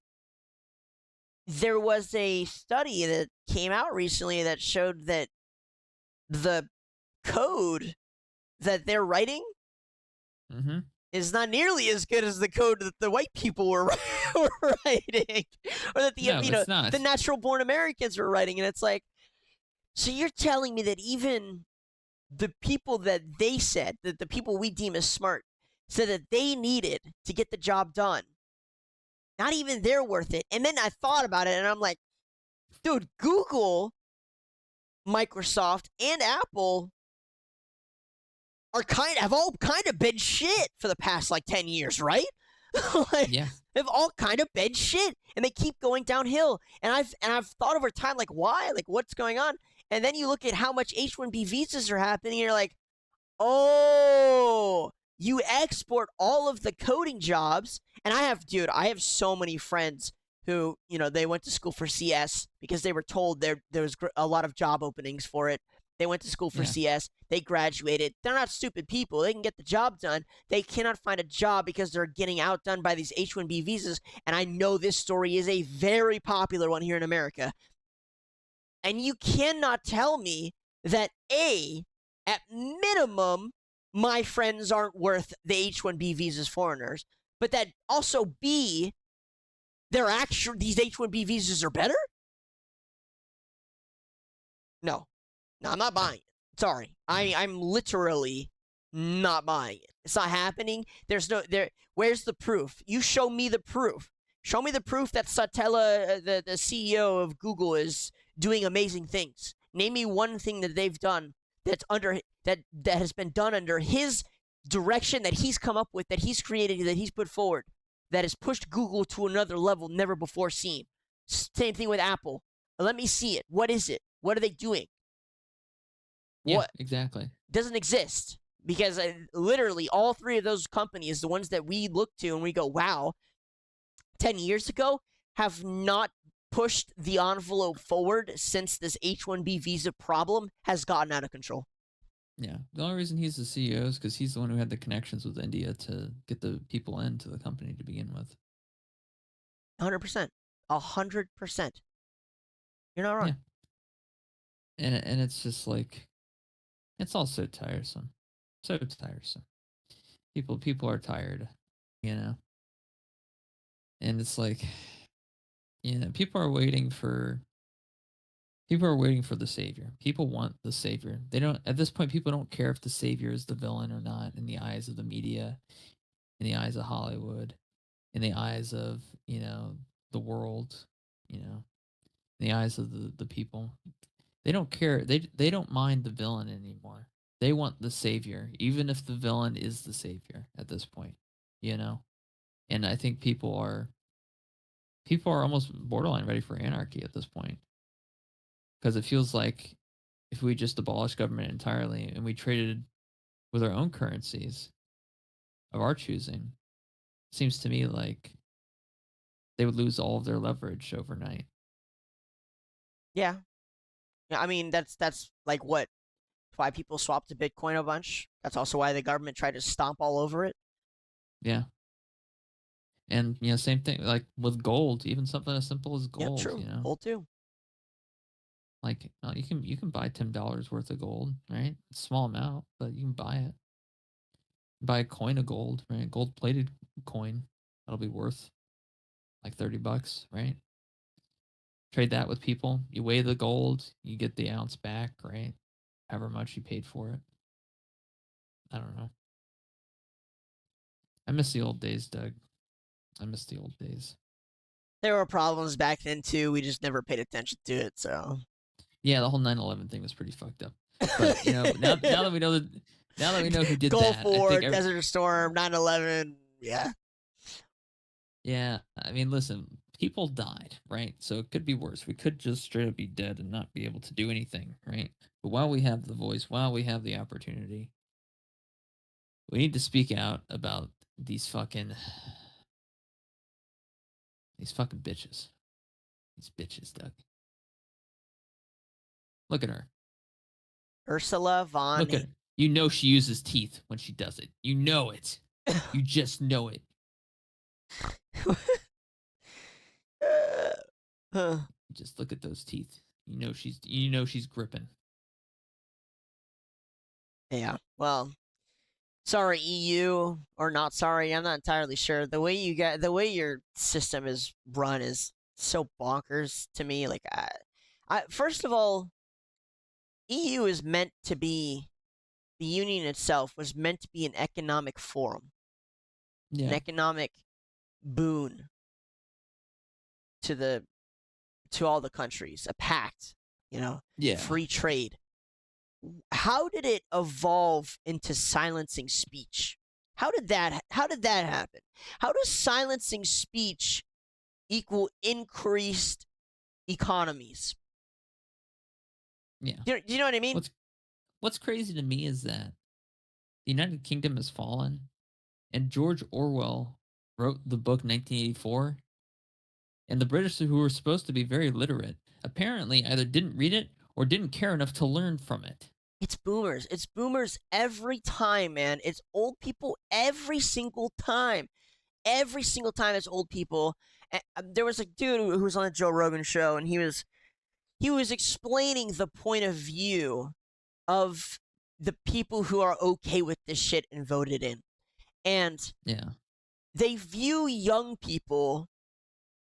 there was a study that came out recently that showed that the code that they're writing Mm-hmm. is not nearly as good as the code that the white people were writing, or that No, it's not. the natural born Americans were writing. And it's like, so you're telling me that even the people that they said, that the people we deem as smart, said that they needed to get the job done, not even they're worth it. And then I thought about it, and I'm like, dude, Google, Microsoft, and Apple have all kind of been shit for the past like 10 years, right? Like, Yeah. they've all kind of been shit, and they keep going downhill. And I've thought over time, like, why? Like, what's going on? And then you look at how much H-1B visas are happening, and you're like, oh, you export all of the coding jobs. And I have so many friends who, they went to school for CS because they were told there was a lot of job openings for it. They went to school for CS. They graduated. They're not stupid people. They can get the job done. They cannot find a job because they're getting outdone by these H-1B visas. And I know this story is a very popular one here in America. And you cannot tell me that at minimum, my friends aren't worth the H-1B visas foreigners, but that also B, these H-1B visas are better? No. No, I'm not No. buying it. Sorry. No. I'm literally not buying it. It's not happening. Where's the proof? You show me the proof. Show me the proof that Satella, the CEO of Google, is doing amazing things. Name me one thing that they've done that has been done under his direction, that he's come up with, that he's created, that he's put forward, that has pushed Google to another level never before seen. Same thing with Apple. Let me see it. What is it? What are they doing? Yeah, What exactly. doesn't exist? Because literally all three of those companies, the ones that we look to and we go, wow, 10 years ago, have not pushed the envelope forward since this H-1B visa problem has gotten out of control. Yeah. The only reason he's the CEO is because he's the one who had the connections with India to get the people into the company to begin with. 100%. 100%. You're not wrong. Yeah. And it's just like, it's all so tiresome. So tiresome. People are tired, you know? And it's like, you know, people are waiting for the savior. People want the savior. They don't, at this point, people don't care if the savior is the villain or not in the eyes of the media, in the eyes of Hollywood, in the eyes of, you know, the world, you know, in the eyes of the people. They don't care. They don't mind the villain anymore. They want the savior, even if the villain is the savior at this point, you know? And I think people are almost borderline ready for anarchy at this point. Because it feels like if we just abolish government entirely and we traded with our own currencies of our choosing, it seems to me like they would lose all of their leverage overnight. Yeah. I mean, that's like what? Why people swapped to Bitcoin a bunch. That's also why the government tried to stomp all over it. Yeah. And, you know, same thing like with gold, even something as simple as Yeah, gold, true. you know? Gold too. Like you can buy $10 worth of gold, right? It's a small amount, but you can buy it. Buy a coin of gold, right? Gold plated coin. That'll be worth like $30, right? Trade that with people. You weigh the gold, you get the ounce back, right? However much you paid for it. I don't know. I miss the old days, Doug. I miss the old days. There were problems back then too. We just never paid attention to it. So Yeah, the whole 9/11 thing was pretty fucked up. But you know, now that we know who did Gulf that, I War, think Desert Storm, 9/11. Yeah. yeah, I mean, listen, people died, right? So it could be worse. We could just straight up be dead and not be able to do anything, right? But while we have the voice, while we have the opportunity, we need to speak out about these fucking bitches. These bitches, Doug. Look at her. Ursula von. Look at her. You know she uses teeth when she does it. You know it. You just know it. Just look at those teeth. You know she's gripping. Yeah. Well, sorry EU or not sorry, I'm not entirely sure. The way your system is run is so bonkers to me. Like I first of all, EU is meant to be the union itself was meant to be an economic forum, an Yeah. economic boon to all the countries, a pact, Yeah. free trade. How did it evolve into silencing speech? How did that happen? How does silencing speech equal increased economies? Yeah. Do you know what I mean? What's crazy to me is that the United Kingdom has fallen, and George Orwell wrote the book 1984, and the British, who were supposed to be very literate, apparently either didn't read it or didn't care enough to learn from it. It's boomers. It's boomers every time, man. It's old people every single time. Every single time it's old people. There was a dude who was on the Joe Rogan show, and he was explaining the point of view of the people who are okay with this shit and voted in. And Yeah. they view young people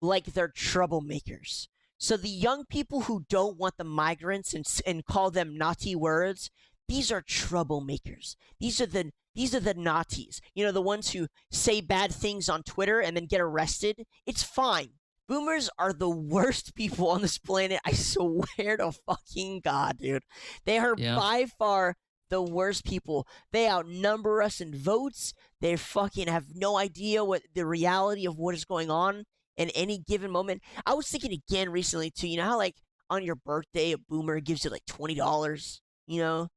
like they're troublemakers. So the young people who don't want the migrants and call them naughty words, these are troublemakers. These are the naughties. You know, the ones who say bad things on Twitter and then get arrested. It's fine. Boomers are the worst people on this planet. I swear to fucking God, dude. They are Yeah. by far the worst people. They outnumber us in votes. They fucking have no idea what the reality of what is going on in any given moment. I was thinking again recently too. You know how like on your birthday a boomer gives you like $20. You know,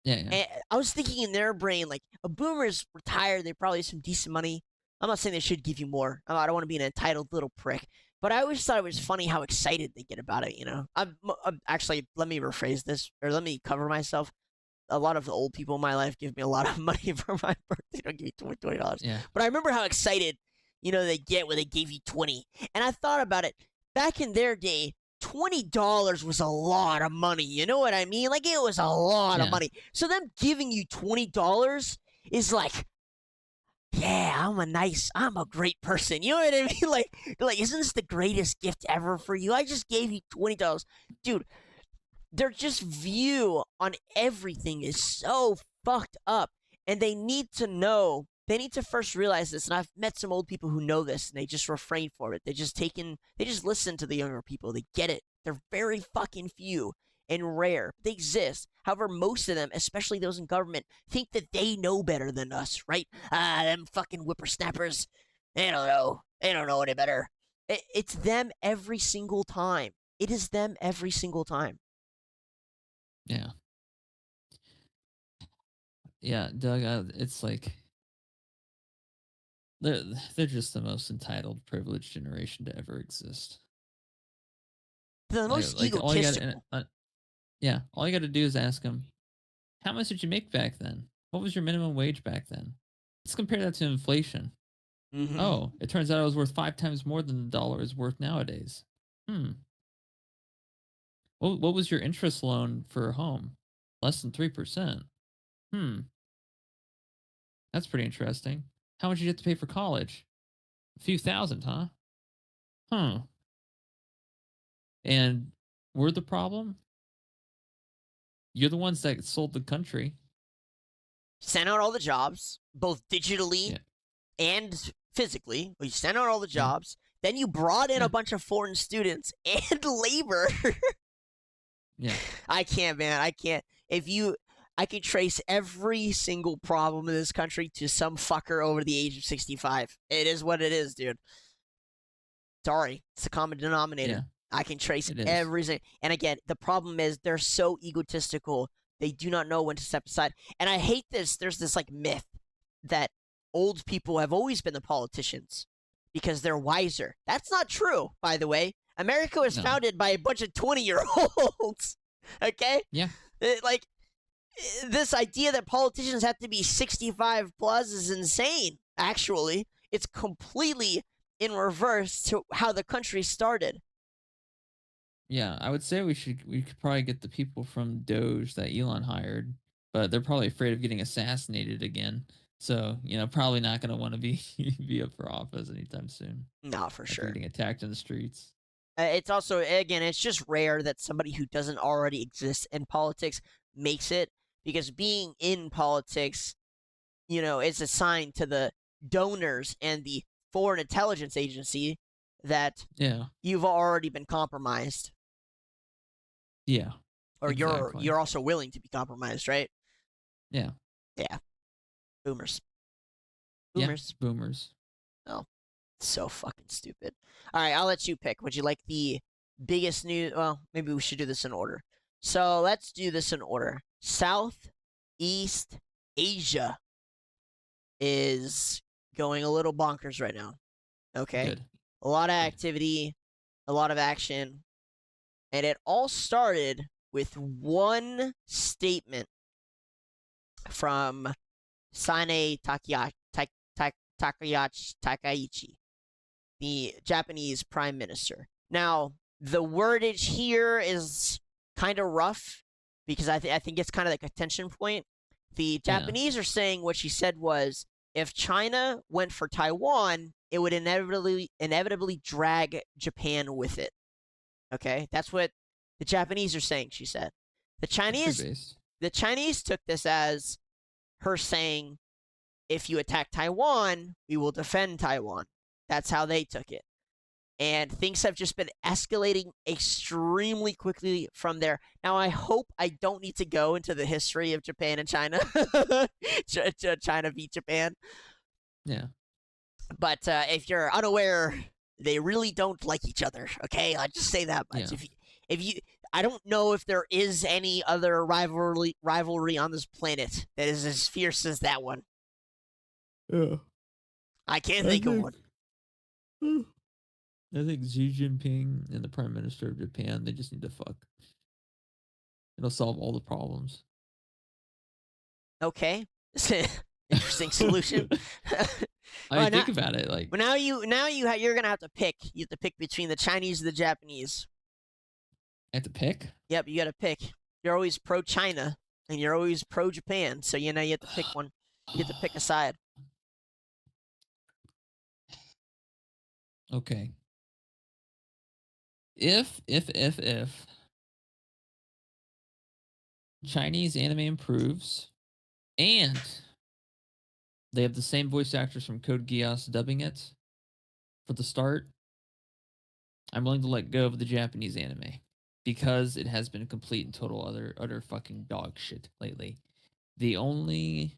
Yeah. Yeah. and I was thinking in their brain, like, a boomer is retired. They probably have some decent money. I'm not saying they should give you more. I don't want to be an entitled little prick. But I always thought it was Yeah. funny how excited they get about it, you know? I'm actually, let me rephrase this, or let me cover myself. A lot of the old people in my life give me a lot of money for my birthday. They don't give me $20. Yeah. But I remember how excited, they get when they gave you 20. And I thought about it. Back in their day, $20 was a lot of money. You know what I mean? Like, it was a lot of Yeah. money. So them giving you $20 is like, yeah, I'm a great person. You know what I mean? Like, isn't this the greatest gift ever for you? I just gave you $20. Dude, their just view on everything is so fucked up. And they need to first realize this. And I've met some old people who know this and they just refrain from it. They just listen to the younger people. They get it. They're very fucking few and rare. They exist. However, most of them, especially those in government, think that they know better than us, right? Them fucking whippersnappers. They don't know. They don't know any better. It's them every single time. It is them every single time. Yeah. Yeah, Doug, it's like they're they're just the most entitled, privileged generation to ever exist. They're the most Like all you got, egotistical. yeah, all you got to do is ask them, how much did you make back then? What was your minimum wage back then? Let's compare that to inflation. Mm-hmm. Oh, it turns out it was worth 5 times more than the dollar is worth nowadays. Hmm. What was your interest loan for a home? Less than 3%. Hmm. That's pretty interesting. How much did you have to pay for college? A few thousand, huh? Huh. And we're the problem? You're the ones that sold the country. Sent out all the jobs, both digitally Yeah. and physically. You sent out all the Yeah. jobs. Then you brought in Yeah. a bunch of foreign students and labor. Yeah. I can't, man. I can't. I can trace every single problem in this country to some fucker over the age of 65. It is what it is, dude. Sorry, it's a common denominator. Yeah. I can trace It is. everything. And again, the problem is they're so egotistical. They do not know when to step aside. And I hate this. There's this like myth that old people have always been the politicians because they're wiser. That's not true, by the way. America was No. founded by a bunch of 20-year-olds. Okay? Yeah. Like, this idea that politicians have to be 65 plus is insane, actually. It's completely in reverse to how the country started. Yeah. I would say we could probably get the people from Doge that Elon hired, but they're probably afraid of getting assassinated again. So, probably not going to want to be up for office anytime soon. No, for After sure. getting attacked in the streets. It's also, again, it's just rare that somebody who doesn't already exist in politics makes it, because being in politics, is a sign to the donors and the foreign intelligence agency that Yeah. you've already been compromised, Yeah. or Exactly. you're also willing to be compromised, right? Yeah. Yeah, boomers. Yeah. Boomers. Boomers. Oh, so fucking stupid. All right, I'll let you pick. Would you like the biggest news? Well, maybe we should do this in order. So let's do this in order. Southeast Asia is going a little bonkers right now. Okay. Good. A lot of activity, a lot of action. And it all started with one statement from Sane Takaichi, the Japanese prime minister. Now, the wordage here is kind of rough because I think it's kind of like a tension point. The Yeah. Japanese are saying what she said was if China went for Taiwan, it would inevitably drag Japan with it. Okay, that's what the Japanese are saying. She said the That's pretty Chinese based. the Chinese took this as her saying, if you attack Taiwan, we will defend Taiwan. That's how they took it. And things have just been escalating extremely quickly from there. Now, I hope I don't need to go into the history of Japan and China. China beat Japan. Yeah. But if you're unaware, they really don't like each other. Okay, I'll just say that much. Yeah. If you, I don't know if there is any other rivalry on this planet that is as fierce as that one. Yeah. I can't think of one. I think Xi Jinping and the Prime Minister of Japan, they just need to fuck. It'll solve all the problems. Okay, interesting solution. I mean, think about it. Like, but you're gonna have to pick. You have to pick between the Chinese and the Japanese. I have to pick. Yep, you got to pick. You're always pro China and you're always pro Japan, so you have to pick one. You have to pick a side. Okay. If Chinese anime improves and they have the same voice actors from Code Geass dubbing it for the start, I'm willing to let go of the Japanese anime because it has been complete and total utter fucking dog shit lately. The only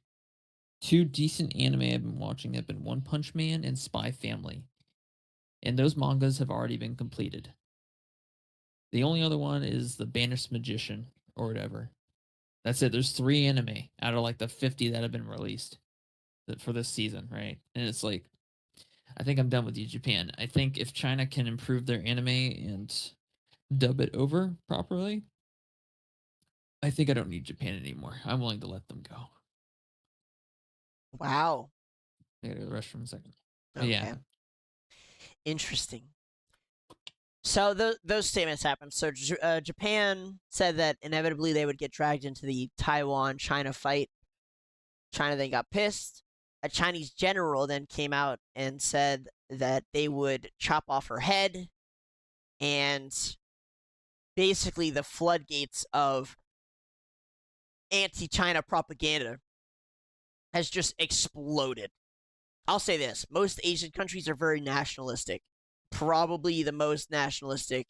two decent anime I've been watching have been One Punch Man and Spy Family. And those mangas have already been completed. The only other one is The Banished Magician or whatever. That's it. There's 3 anime out of like the 50 that have been released for this season, right? And it's like, I think I'm done with you, Japan. I think if China can improve their anime and dub it over properly, I think I don't need Japan anymore. I'm willing to let them go. Wow. I gotta go to the restroom in a second. Okay. Yeah. Interesting. So those statements happened. So Japan said that inevitably they would get dragged into the Taiwan-China fight. China then got pissed. A Chinese general then came out and said that they would chop off her head, and basically the floodgates of anti-China propaganda has just exploded. I'll say this. Most Asian countries are very nationalistic. Probably the most nationalistic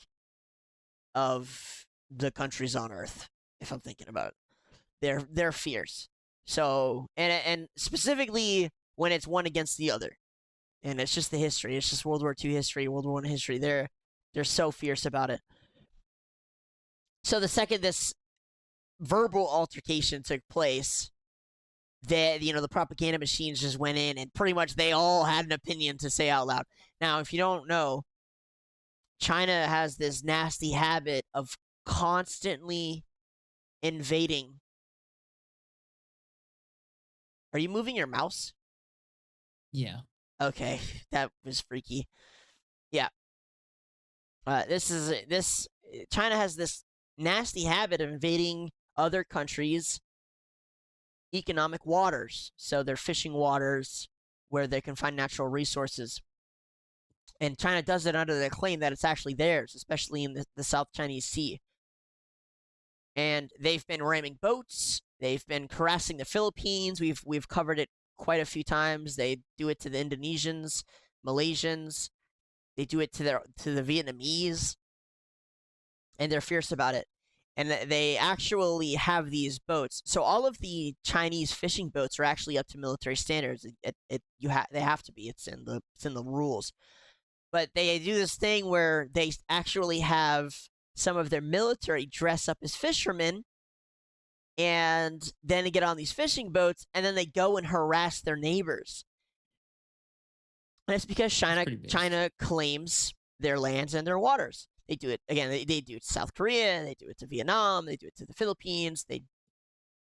of the countries on Earth, if I'm thinking about it. They're fierce. So, and specifically when it's one against the other. And it's just the history. It's just World War II history, World War I history. They're so fierce about it. So the second this verbal altercation took place, the propaganda machines just went in and pretty much they all had an opinion to say out loud. Now, if you don't know, China has this nasty habit of constantly invading. Are you moving your mouse? Yeah. Okay, that was freaky. Yeah. China has this nasty habit of invading other countries' economic waters. So they're fishing waters where they can find natural resources. And China does it under the claim that it's actually theirs, especially in the South Chinese Sea. And they've been ramming boats. They've been harassing the Philippines. We've covered it quite a few times. They do it to the Indonesians, Malaysians. They do it to the Vietnamese, and they're fierce about it. And they actually have these boats. So all of the Chinese fishing boats are actually up to military standards. They have to be. It's in the rules. But they do this thing where they actually have some of their military dress up as fishermen, and then they get on these fishing boats, and then they go and harass their neighbors. And it's because China claims their lands and their waters. They do it again. They do it to South Korea. They do it to Vietnam. They do it to the Philippines. They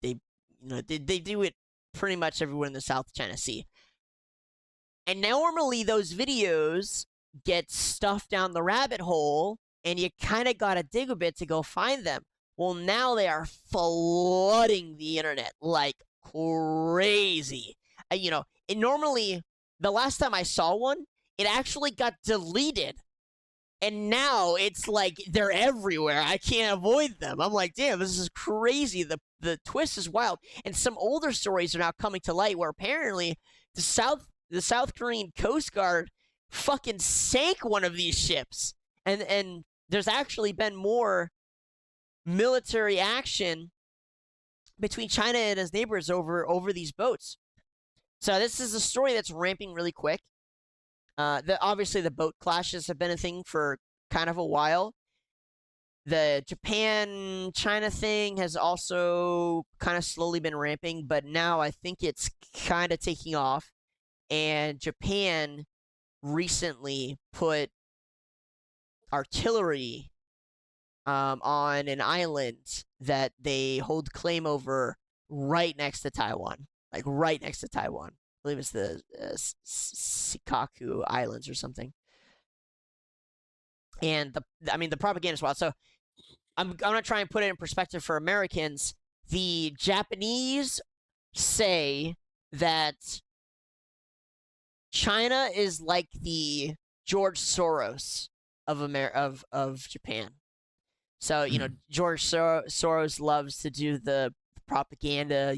do it pretty much everywhere in the South China Sea. And normally those videos get stuffed down the rabbit hole, and you kind of got to dig a bit to go find them. Well, now they are flooding the internet like crazy. Normally, the last time I saw one, it actually got deleted. And now it's like they're everywhere. I can't avoid them. I'm like, damn, this is crazy. The twist is wild. And some older stories are now coming to light where apparently the South Korean Coast Guard fucking sank one of these ships. And there's actually been more military action between China and its neighbors over these boats. So this is a story that's ramping really quick. Obviously the boat clashes have been a thing for kind of a while. The Japan-China thing has also kind of slowly been ramping, but now I think it's kind of taking off. And Japan recently put artillery on an island that they hold claim over right next to Taiwan. Like right next to Taiwan. I believe it's the Shikaku Islands or something. And the propaganda is wild. So I'm gonna try and put it in perspective for Americans. The Japanese say that China is like the George Soros of Japan. So George Soros loves to do the propaganda.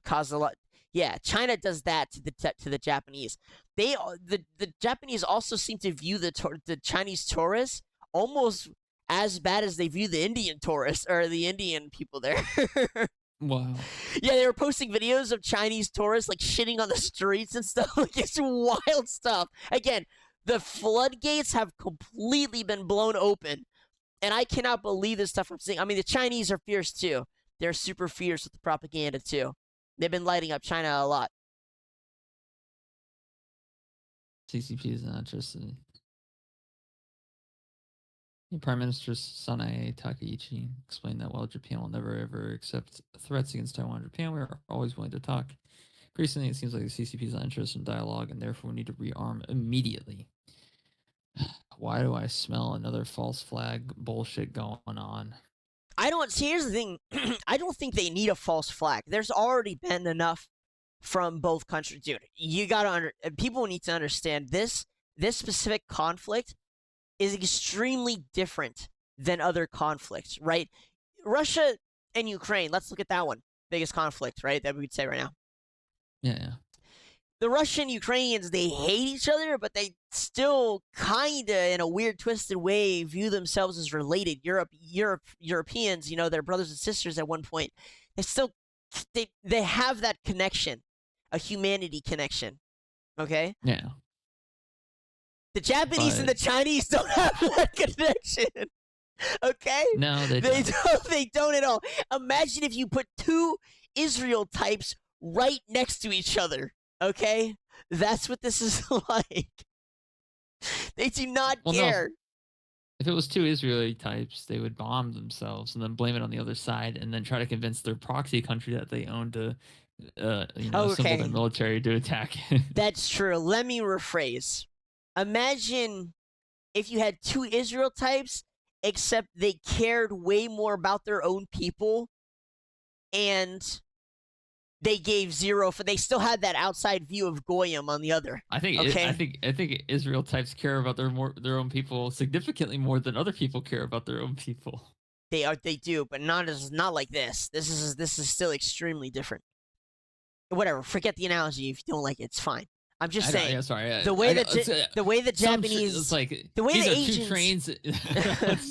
Cause a lot. Yeah, China does that to the Japanese. The Japanese also seem to view the Chinese tourists almost as bad as they view the Indian tourists or the Indian people there. Wow. Yeah, they were posting videos of Chinese tourists like shitting on the streets and stuff. Like it's wild stuff. Again, the floodgates have completely been blown open, and I cannot believe this stuff I'm seeing. I mean, the Chinese are fierce too. They're super fierce with the propaganda too. They've been lighting up China a lot. CCP is not interested. The Prime Minister Sanae Takaichi explained that while Japan will never ever accept threats against Taiwan and Japan, we are always willing to talk. Increasingly, it seems like the CCP is not interested in dialogue, and therefore we need to rearm immediately. Why do I smell another false flag bullshit going on? Here's the thing. I don't think they need a false flag. There's already been enough from both countries. Dude, people need to understand this specific conflict is extremely different than other conflicts, right? Russia and Ukraine, let's look at that one. Biggest conflict, right? That we would say right now. Yeah. The Russian Ukrainians, they hate each other, but they still kinda, in a weird, twisted way, view themselves as related. Europeans, they're brothers and sisters at one point. They have that connection, a humanity connection. Okay? Yeah. The Japanese and the Chinese don't have that connection. Okay? No, they don't. They don't at all. Imagine if you put two Israel types right next to each other. Okay? That's what this is like. They do not care. No, if it was two Israeli types, they would bomb themselves and then blame it on the other side and then try to convince their proxy country that they own to assemble their military to attack. That's true. Let me rephrase. Imagine if you had two Israel types, except they cared way more about their own people, and they gave zero they still had that outside view of Goyim on the other. I think Israel types care about their own people significantly more than other people care about their own people. They do, but not like this. This is still extremely different. Whatever, forget the analogy if you don't like it. It's fine. I'm just saying. Yeah, sorry. The way the Japanese, it's like the way these the are Asians, two trains.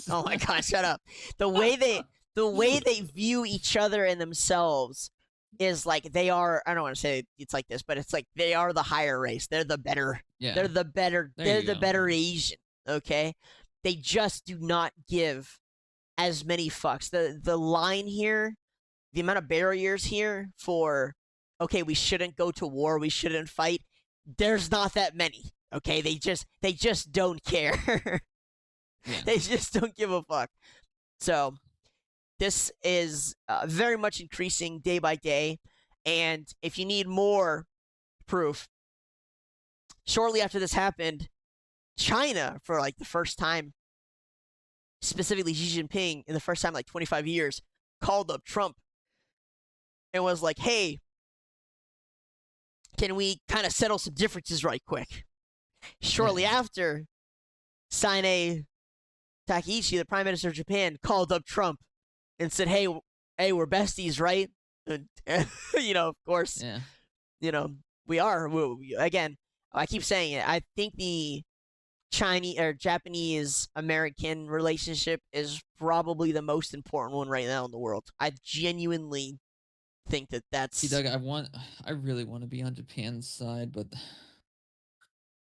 Oh my god, shut up. The way they view each other and themselves is like they are. I don't want to say it's like this, but it's like they are the higher race. They're the better. Yeah. They're the better. They're the better Asian. Okay. They just do not give as many fucks. The line here, the amount of barriers here for, okay, we shouldn't go to war. We shouldn't fight. There's not that many. Okay. They just don't care. Yeah. They just don't give a fuck. So this is very much increasing day by day. And if you need more proof, shortly after this happened, China, for like the first time specifically Xi Jinping, in the first time like 25 years, called up Trump and was like, "Hey, can we kind of settle some differences right quick?" Shortly Yeah. after, Sine Takaichi, the Prime Minister of Japan, called up Trump and said, "Hey, we're besties, right?" And of course, Yeah. you know, we are. Again, I keep saying it. I think the Chinese or Japanese American relationship is probably the most important one right now in the world. I genuinely think that See, that's Doug, I really want to be on Japan's side, but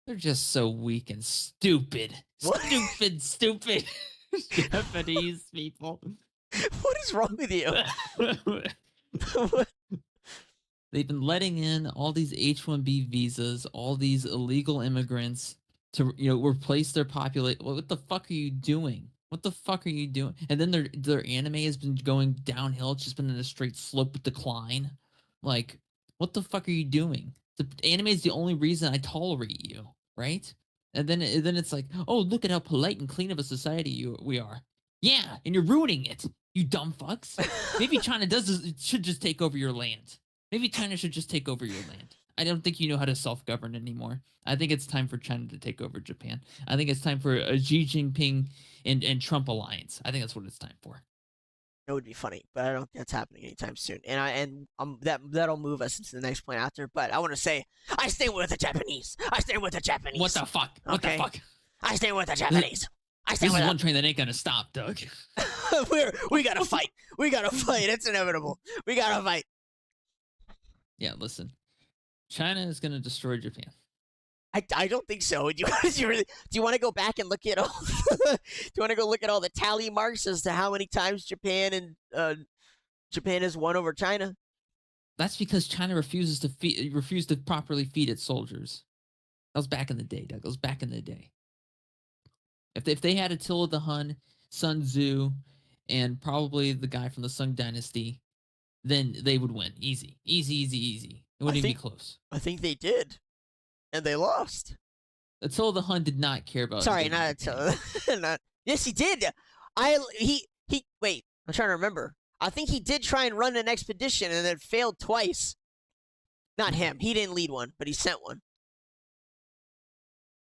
they're just so weak and stupid. what. Stupid Japanese people. What is wrong with you? They've been letting in all these H-1B visas, all these illegal immigrants to replace their population. What the fuck are you doing? What the fuck are you doing? And then their anime has been going downhill. It's just been in a straight slope decline. Like, what the fuck are you doing? The anime is the only reason I tolerate you, right? And then it's like, oh, look at how polite and clean of a society we are. Yeah, and you're ruining it, you dumb fucks. Maybe China should just take over your land. Maybe China should just take over your land. I don't think you know how to self-govern anymore. I think it's time for China to take over Japan. I think it's time for a Xi Jinping and Trump alliance. I think that's what it's time for. It would be funny, but I don't think that's happening anytime soon. That'll move us into the next point after. But I want to say, I stand with the Japanese. I stand with the Japanese. What the fuck? What the fuck? I stand with the Japanese. I stand This with is them. one train that ain't gonna stop, Doug. We gotta fight. We gotta fight. It's inevitable. We gotta fight. Yeah, listen. China is gonna destroy Japan. I don't think so. Do you want to go back and look at all? Do you want to go look at all the tally marks as to how many times Japan has won over China? That's because China refused to properly feed its soldiers. That was back in the day, Doug. That was back in the day. If they had Attila the Hun, Sun Tzu, and probably the guy from the Sung Dynasty, then they would win. Easy. It wouldn't even be close. I think they did, and they lost. Attila the Hun did not care about. Sorry, not Attila. Yes, he did. He wait. I'm trying to remember. I think he did try and run an expedition and then failed twice. Not him. He didn't lead one, but he sent one.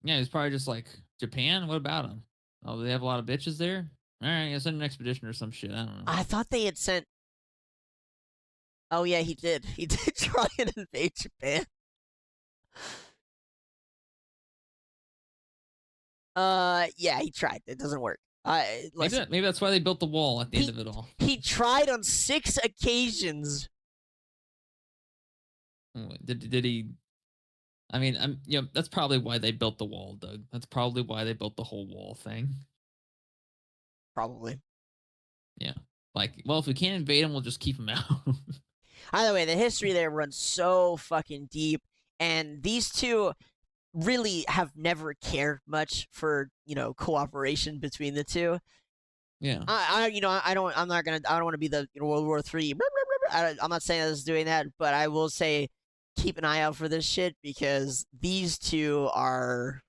Yeah, he's probably just like, Japan? What about them? Oh, they have a lot of bitches there? All right, I send an expedition or some shit. I don't know. I thought they had sent. Oh, yeah, he did. He did try and invade Japan. Yeah, he tried. It doesn't work. Maybe that's why they built the wall at the end of it all. He tried on 6 occasions. Did he? I mean, that's probably why they built the wall, Doug. That's probably why they built the whole wall thing. Probably. Yeah. Like, well, if we can't invade them, we'll just keep them out. Either way, the history there runs so fucking deep, and these two really have never cared much for cooperation between the two. Yeah. I don't want to be the World War III. I'm not saying I was doing that, but I will say keep an eye out for this shit because these two are.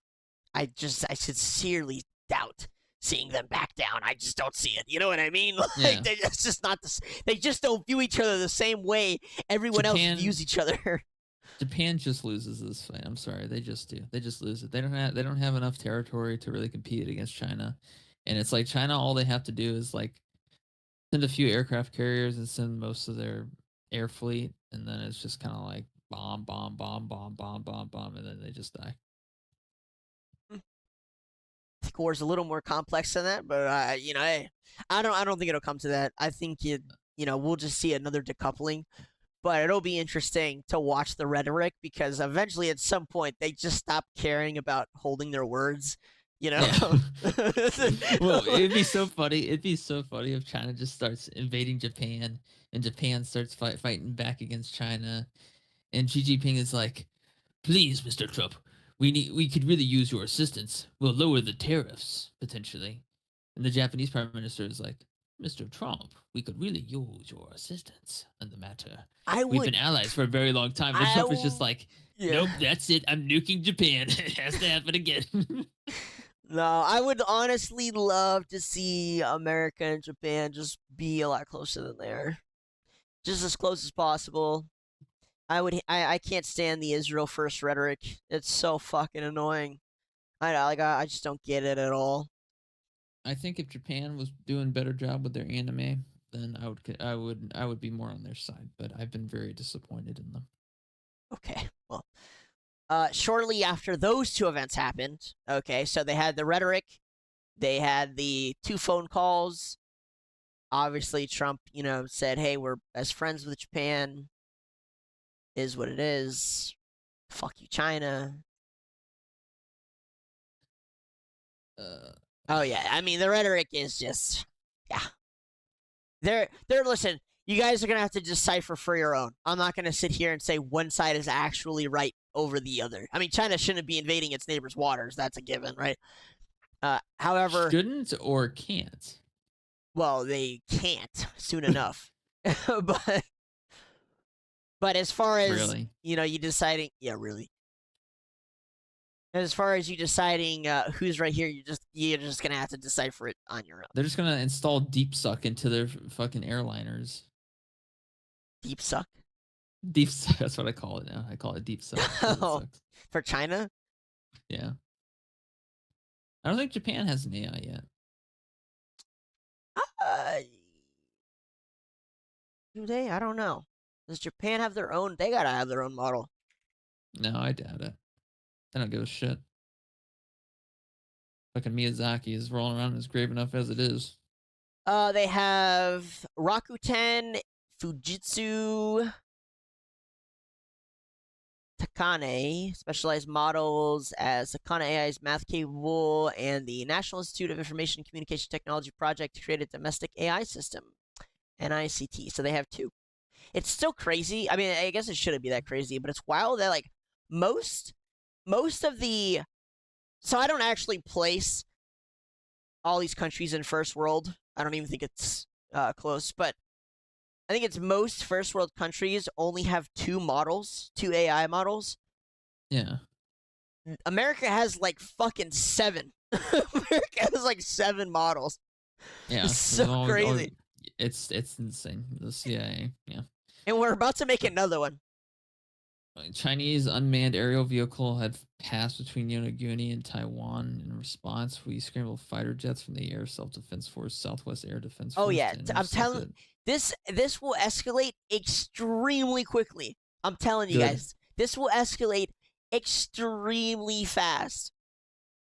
I sincerely doubt seeing them back down. I just don't see it. You know what I mean? Like Yeah. they're just not the. They just don't view each other the same way everyone else views each other. Japan just loses this fight. I'm sorry, they just do. They just lose it. They don't have enough territory to really compete against China, and it's like China. All they have to do is like send a few aircraft carriers and send most of their air fleet, and then it's just kind of like bomb, and then they just die. I think war's a little more complex than that, but I don't think it'll come to that. I think we'll just see another decoupling. But it'll be interesting to watch the rhetoric because eventually, at some point, they just stop caring about holding their words. Yeah. Well, it'd be so funny. It'd be so funny if China just starts invading Japan and Japan starts fighting back against China, and Xi Jinping is like, "Please, Mr. Trump, we could really use your assistance. We'll lower the tariffs potentially." And the Japanese Prime Minister is like, "Mr. Trump, we could really use your assistance on the matter. We've been allies for a very long time." And Trump is just like, "Nope, that's it. I'm nuking Japan. It has to happen again." No, I would honestly love to see America and Japan just be a lot closer than they are. Just as close as possible. I can't stand the Israel first rhetoric. It's so fucking annoying. I just don't get it at all. I think if Japan was doing a better job with their anime, then I would be more on their side. But I've been very disappointed in them. Okay, well, shortly after those two events happened, okay, so they had the rhetoric, they had the two phone calls. Obviously, Trump, said, "Hey, we're best friends with Japan. Is what it is. Fuck you, China." Uh, Oh yeah, I mean the rhetoric is just, yeah. They're listen. You guys are gonna have to decipher for your own. I'm not gonna sit here and say one side is actually right over the other. I mean, China shouldn't be invading its neighbors' waters. That's a given, right? However, shouldn't or can't. well, they can't soon enough. but as far as Really? you deciding, yeah, really. As far as you deciding who's right here, you're just gonna have to decipher it on your own. They're just gonna install deep suck into their fucking airliners. Deep suck. Deep suck. That's what I call it now. I call it deep suck. It Oh, sucks. for China? Yeah. I don't think Japan has an AI yet. Uh, do they? I don't know. Does Japan have their own? They gotta have their own model. No, I doubt it. They don't give a shit. Fucking Miyazaki is rolling around in his grave enough as it is. They have Rakuten, Fujitsu, Takane, specialized models as Takane AI is math capable, and the National Institute of Information and Communication Technology project created domestic AI system, NICT. So they have two. It's still crazy. I mean, I guess it shouldn't be that crazy, but it's wild that like most of the so I don't actually place all these countries in first world. I don't even think it's close, but I think it's most first world countries only have two models, two AI models. Yeah. America has like fucking seven. America has like seven models. Yeah. It's so crazy. It's insane. The CIA. Yeah. And we're about to make another one. Chinese unmanned aerial vehicle had passed between Yonaguni and Taiwan. In response, we scrambled fighter jets from the Air Self-Defense Force, Southwest Air Defense Oh Force, yeah, to I'm telling intercept it. this will escalate extremely quickly. I'm telling you Good. guys, this will escalate extremely fast.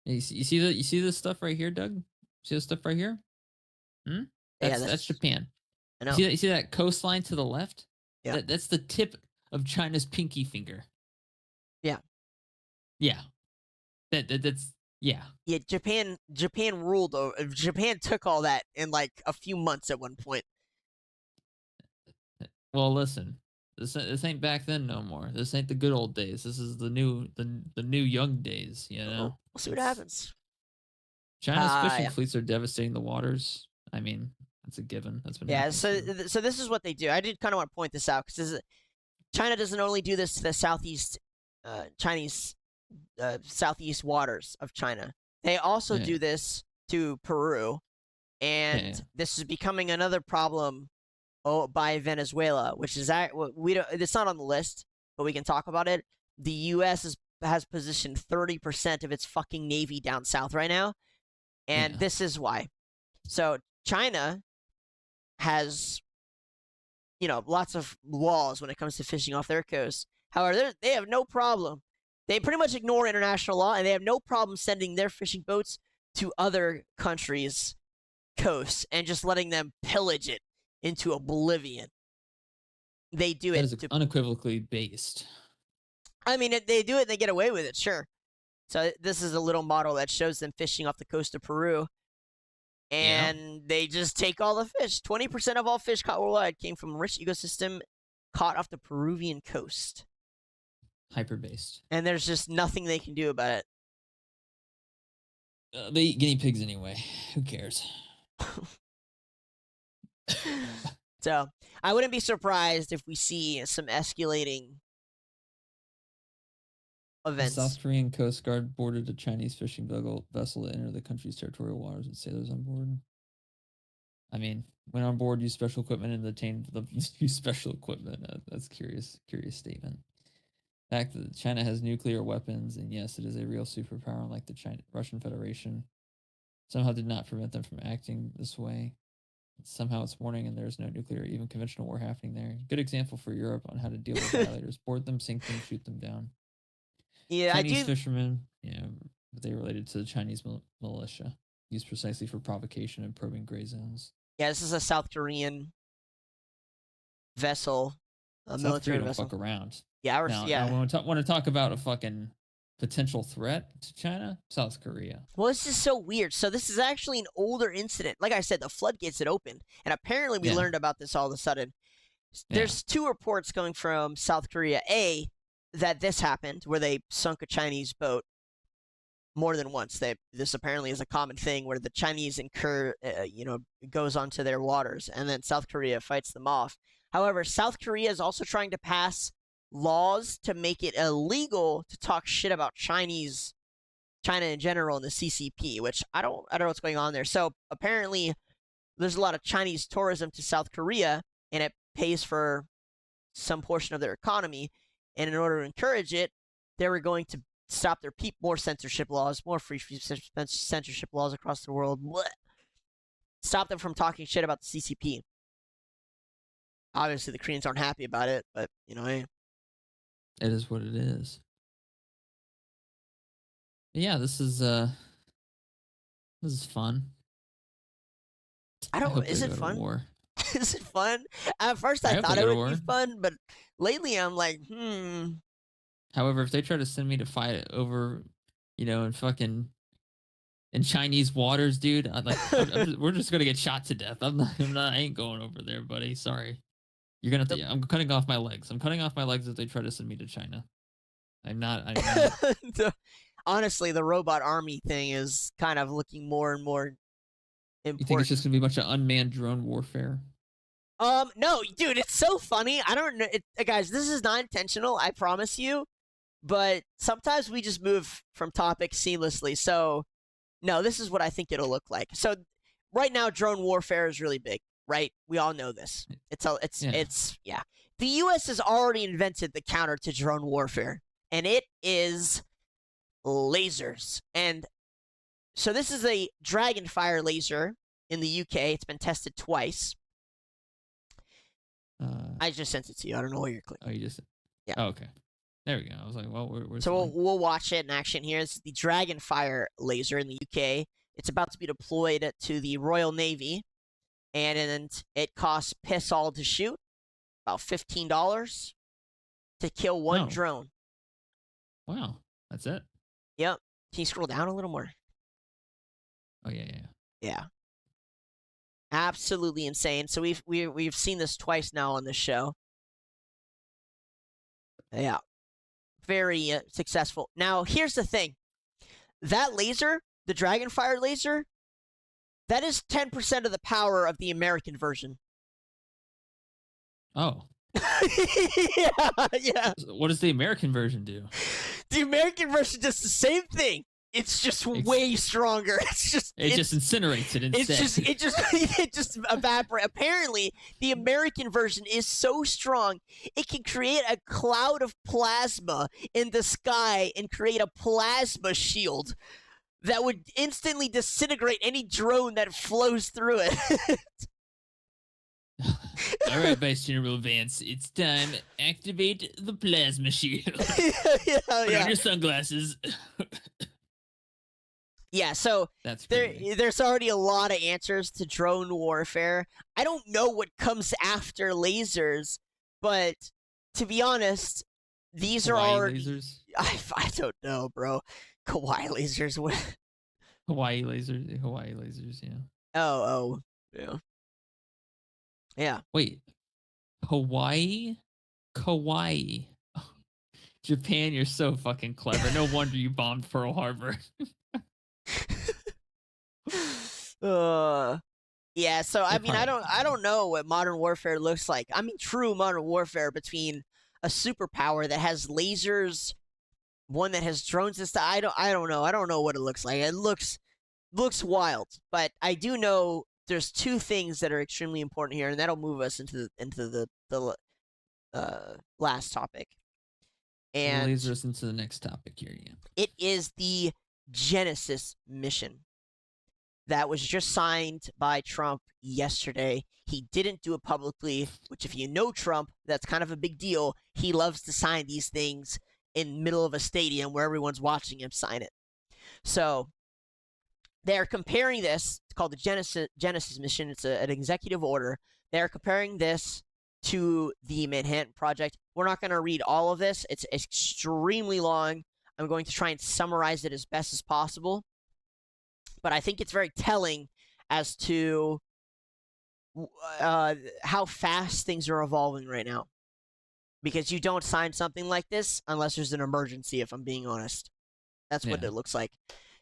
You see this stuff right here, Doug? See this stuff right here? Hmm? Yeah, That's Japan. I You know. see that? You see that coastline to the left? Yeah, That's the tip of China's pinky finger. yeah, Yeah. That's yeah. yeah. Japan ruled. Japan took all that in like a few months at one point. Well, listen. This ain't back then no more. This ain't the good old days. This is the new young days, you know? We'll see what It's happens. China's fishing Yeah, fleets are devastating the waters. I mean, that's a given. That's been yeah. happening So, for so this is what they do. I did kind of want to point this out because China doesn't only do this to the southeast Chinese southeast waters of China. They also yeah, do this to Peru, yeah, and this is becoming another problem by Venezuela, which is we don't. It's not on the list, but we can talk about it. The U.S. has positioned 30% of its fucking navy down south right now, and yeah. this is why. So China has lots of laws when it comes to fishing off their coast. However, they have no problem. They pretty much ignore international law, and they have no problem sending their fishing boats to other countries' coasts and just letting them pillage it into oblivion. They do That it is to. unequivocally based. I mean, they do it and they get away with it, sure. So this is a little model that shows them fishing off the coast of Peru, Yeah, and they just take all the fish. 20% of all fish caught worldwide came from a rich ecosystem caught off the Peruvian coast. hyper based. And there's just nothing they can do about it. They eat guinea pigs anyway. Who cares? So I wouldn't be surprised if we see some escalating The events. South Korean Coast Guard boarded a Chinese fishing vessel to enter the country's territorial waters with sailors on board. I mean, when on board, use special equipment and obtain the use special equipment. That's curious statement. The fact that China has nuclear weapons, and yes, it is a real superpower, unlike the Russian Federation, somehow did not prevent them from acting this way. Somehow it's morning and there's no nuclear, even conventional war happening there. Good example for Europe on how to deal with violators. Board them, sink them, shoot them down. Yeah, I Chinese do. fishermen, but they related to the Chinese militia, used precisely for provocation and probing gray zones. Yeah, this is a South Korean vessel, a South military Korea don't vessel. fuck around. Yeah, Now when we want to talk about a fucking potential threat to China, South Korea. Well, this is so weird. So this is actually an older incident. Like I said, the floodgates had opened, and apparently we learned about this all of a sudden. There's two reports coming from South Korea. A, that this happened, where they sunk a Chinese boat more than once. This apparently is a common thing where the Chinese goes onto their waters, and then South Korea fights them off. However, South Korea is also trying to pass laws to make it illegal to talk shit about China in general in the CCP, which I don't know what's going on there. So apparently there's a lot of Chinese tourism to South Korea, and it pays for some portion of their economy. And in order to encourage it, they were going to stop their more censorship laws, more free censorship laws across the world. Blech. Stop them from talking shit about the CCP. Obviously, the Koreans aren't happy about it, but hey. It is what it is. But yeah, this is fun. I don't. Is it fun? War. Is it fun? At first, I thought it would be fun, but lately, I'm like, However, if they try to send me to fight over, in fucking in Chinese waters, dude, we're just gonna get shot to death. I ain't going over there, buddy. Sorry. You're gonna have to. I'm cutting off my legs. I'm cutting off my legs if they try to send me to China. I'm not. Honestly, the robot army thing is kind of looking more and more important. You think it's just gonna be a bunch of unmanned drone warfare? No, dude, it's so funny. I don't know, guys. This is not intentional. I promise you. But sometimes we just move from topics seamlessly. So, no, this is what I think it'll look like. So, right now, drone warfare is really big. Right? We all know this. The U.S. has already invented the counter to drone warfare, and it is lasers. And so this is a DRAGONFIRE laser in the UK. It's been tested twice. I just sent it to you. I don't know where you're clicking. Oh, you just... Yeah. Oh, okay. There we go. I was like, well, where's so we'll watch it in action here. This is the DRAGONFIRE laser in the UK. It's about to be deployed to the Royal Navy. And it costs piss all to shoot, about $15 to kill one drone. Wow, that's it? Yep. Can you scroll down a little more? Oh yeah. Yeah. Absolutely insane. So we've seen this twice now on this show. Yeah. Very successful. Now here's the thing. That laser, the DRAGONFIRE laser, that is 10% of the power of the American version. Oh. yeah. What does the American version do? The American version does the same thing. It's just way stronger. It just incinerates it instead. It just evaporates. Apparently, the American version is so strong, it can create a cloud of plasma in the sky and create a plasma shield that would instantly disintegrate any drone that flows through it. All right, Vice General Vance, it's time. Activate the plasma shield. Put on your sunglasses. Yeah, so there's already a lot of answers to drone warfare. I don't know what comes after lasers, but to be honest, these Hawaii are already... lasers? I don't know, bro. Hawaii lasers. What? Hawaii lasers, yeah. Oh, yeah. Yeah. Wait. Hawaii? Kauai. Oh, Japan, you're so fucking clever. No wonder you bombed Pearl Harbor. Yeah, so I mean, I don't know what modern warfare looks like. I mean, true modern warfare between a superpower that has lasers one that has drones and stuff. I don't know. I don't know what it looks like. It looks wild, but I do know there's two things that are extremely important here, and that'll move us into the last topic. And Laser us into the next topic here. Yeah. it is the Genesis mission that was just signed by Trump yesterday. He didn't do it publicly, which if you know Trump, that's kind of a big deal. He loves to sign these things in the middle of a stadium where everyone's watching him sign it. So they're comparing this. It's called the Genesis mission. It's an executive order. They're comparing this to the Manhattan Project. We're not going to read all of this. It's extremely long. I'm going to try and summarize it as best as possible. But I think it's very telling as to how fast things are evolving right now. Because you don't sign something like this unless there's an emergency, if I'm being honest. That's what it looks like.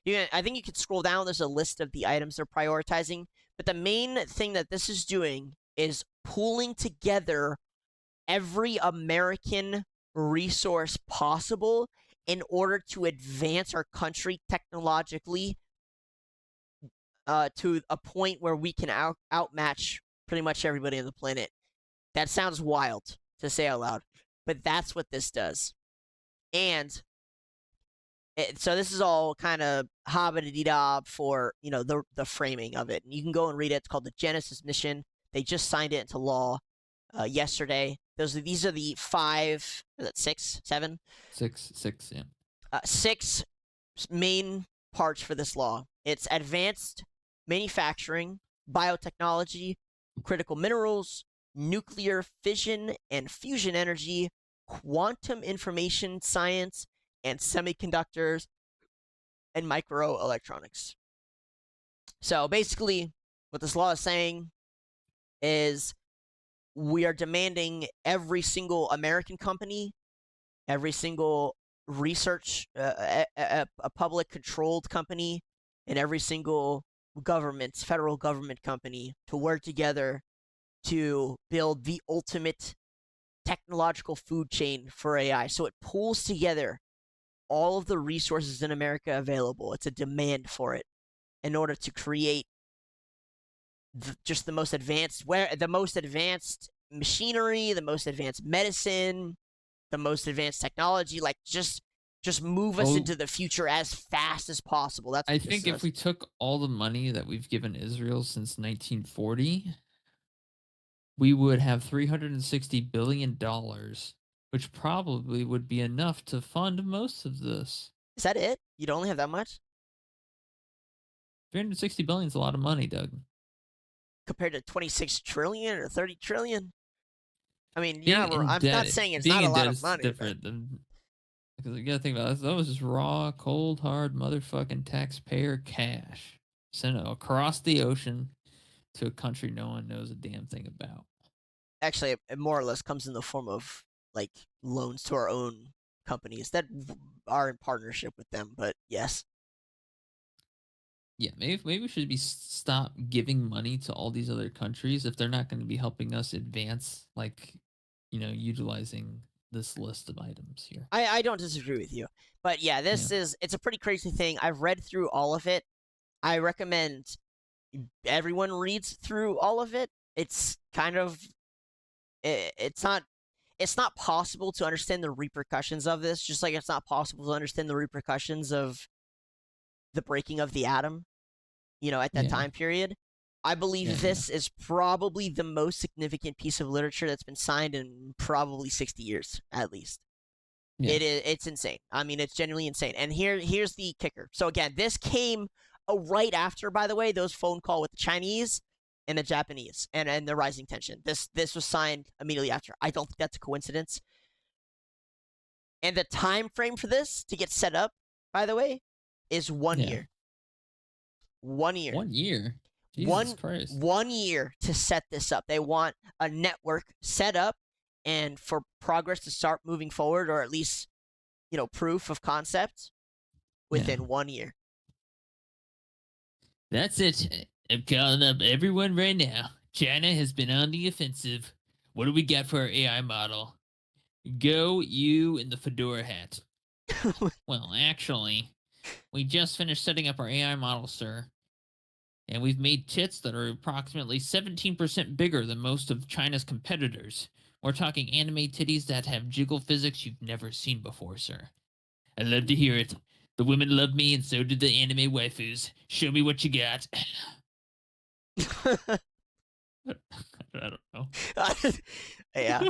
I think you can scroll down. There's a list of the items they're prioritizing. But the main thing that this is doing is pooling together every American resource possible in order to advance our country technologically to a point where we can outmatch pretty much everybody on the planet. That sounds wild to say out loud, but that's what this does. And so this is all kind of hobbity-dob for, the framing of it. And you can go and read it. It's called the Genesis mission. They just signed it into law yesterday. These are the five, six, seven? Six, yeah. Six main parts for this law. It's advanced manufacturing, biotechnology, critical minerals, nuclear fission and fusion energy, quantum information science, and semiconductors and microelectronics. So basically, what this law is saying is we are demanding every single American company, every single research, a public controlled company, and every single federal government company to work together to build the ultimate technological food chain for AI. So it pulls together all of the resources in America available. It's a demand for it in order to create just the most advanced machinery, the most advanced medicine, the most advanced technology. Like just move us into the future as fast as possible. That's what I think if we took all the money that we've given Israel since 1940, we would have $360 billion, which probably would be enough to fund most of this. Is that it? You'd only have that much? $360 billion is a lot of money, Doug. Compared to 26 trillion or 30 trillion? I mean, I'm not saying it's not a lot of money. Different than, because you gotta think about it. That was just raw, cold, hard motherfucking taxpayer cash sent across the ocean to a country no one knows a damn thing about. Actually, it more or less comes in the form of like loans to our own companies that are in partnership with them. But yes. Yeah, maybe we should stop giving money to all these other countries if they're not going to be helping us advance, like, utilizing this list of items here. I don't disagree with you, but yeah, it's a pretty crazy thing. I've read through all of it. I recommend everyone reads through all of it. It's kind of it's not possible to understand the repercussions of this, just like it's not possible to understand the repercussions of the breaking of the atom, at that time period. I believe this is probably the most significant piece of literature that's been signed in probably 60 years, at least. Yeah. It's insane. I mean, it's genuinely insane. And here's the kicker. So again, this came right after, by the way, those phone call with the Chinese and the Japanese and the rising tension. This was signed immediately after. I don't think that's a coincidence. And the time frame for this to get set up, by the way, is 1 year. 1 year. 1 year? Jesus Christ. 1 year to set this up. They want a network set up and for progress to start moving forward, or at least, proof of concept within 1 year. That's it. I'm calling up everyone right now. China has been on the offensive. What do we got for our AI model? Go, you in the fedora hat. Well, actually, we just finished setting up our AI model, sir, and we've made tits that are approximately 17% bigger than most of China's competitors. We're talking anime titties that have jiggle physics you've never seen before, sir. I love to hear it. The women love me, and so did the anime waifus. Show me what you got. I don't know. Yeah.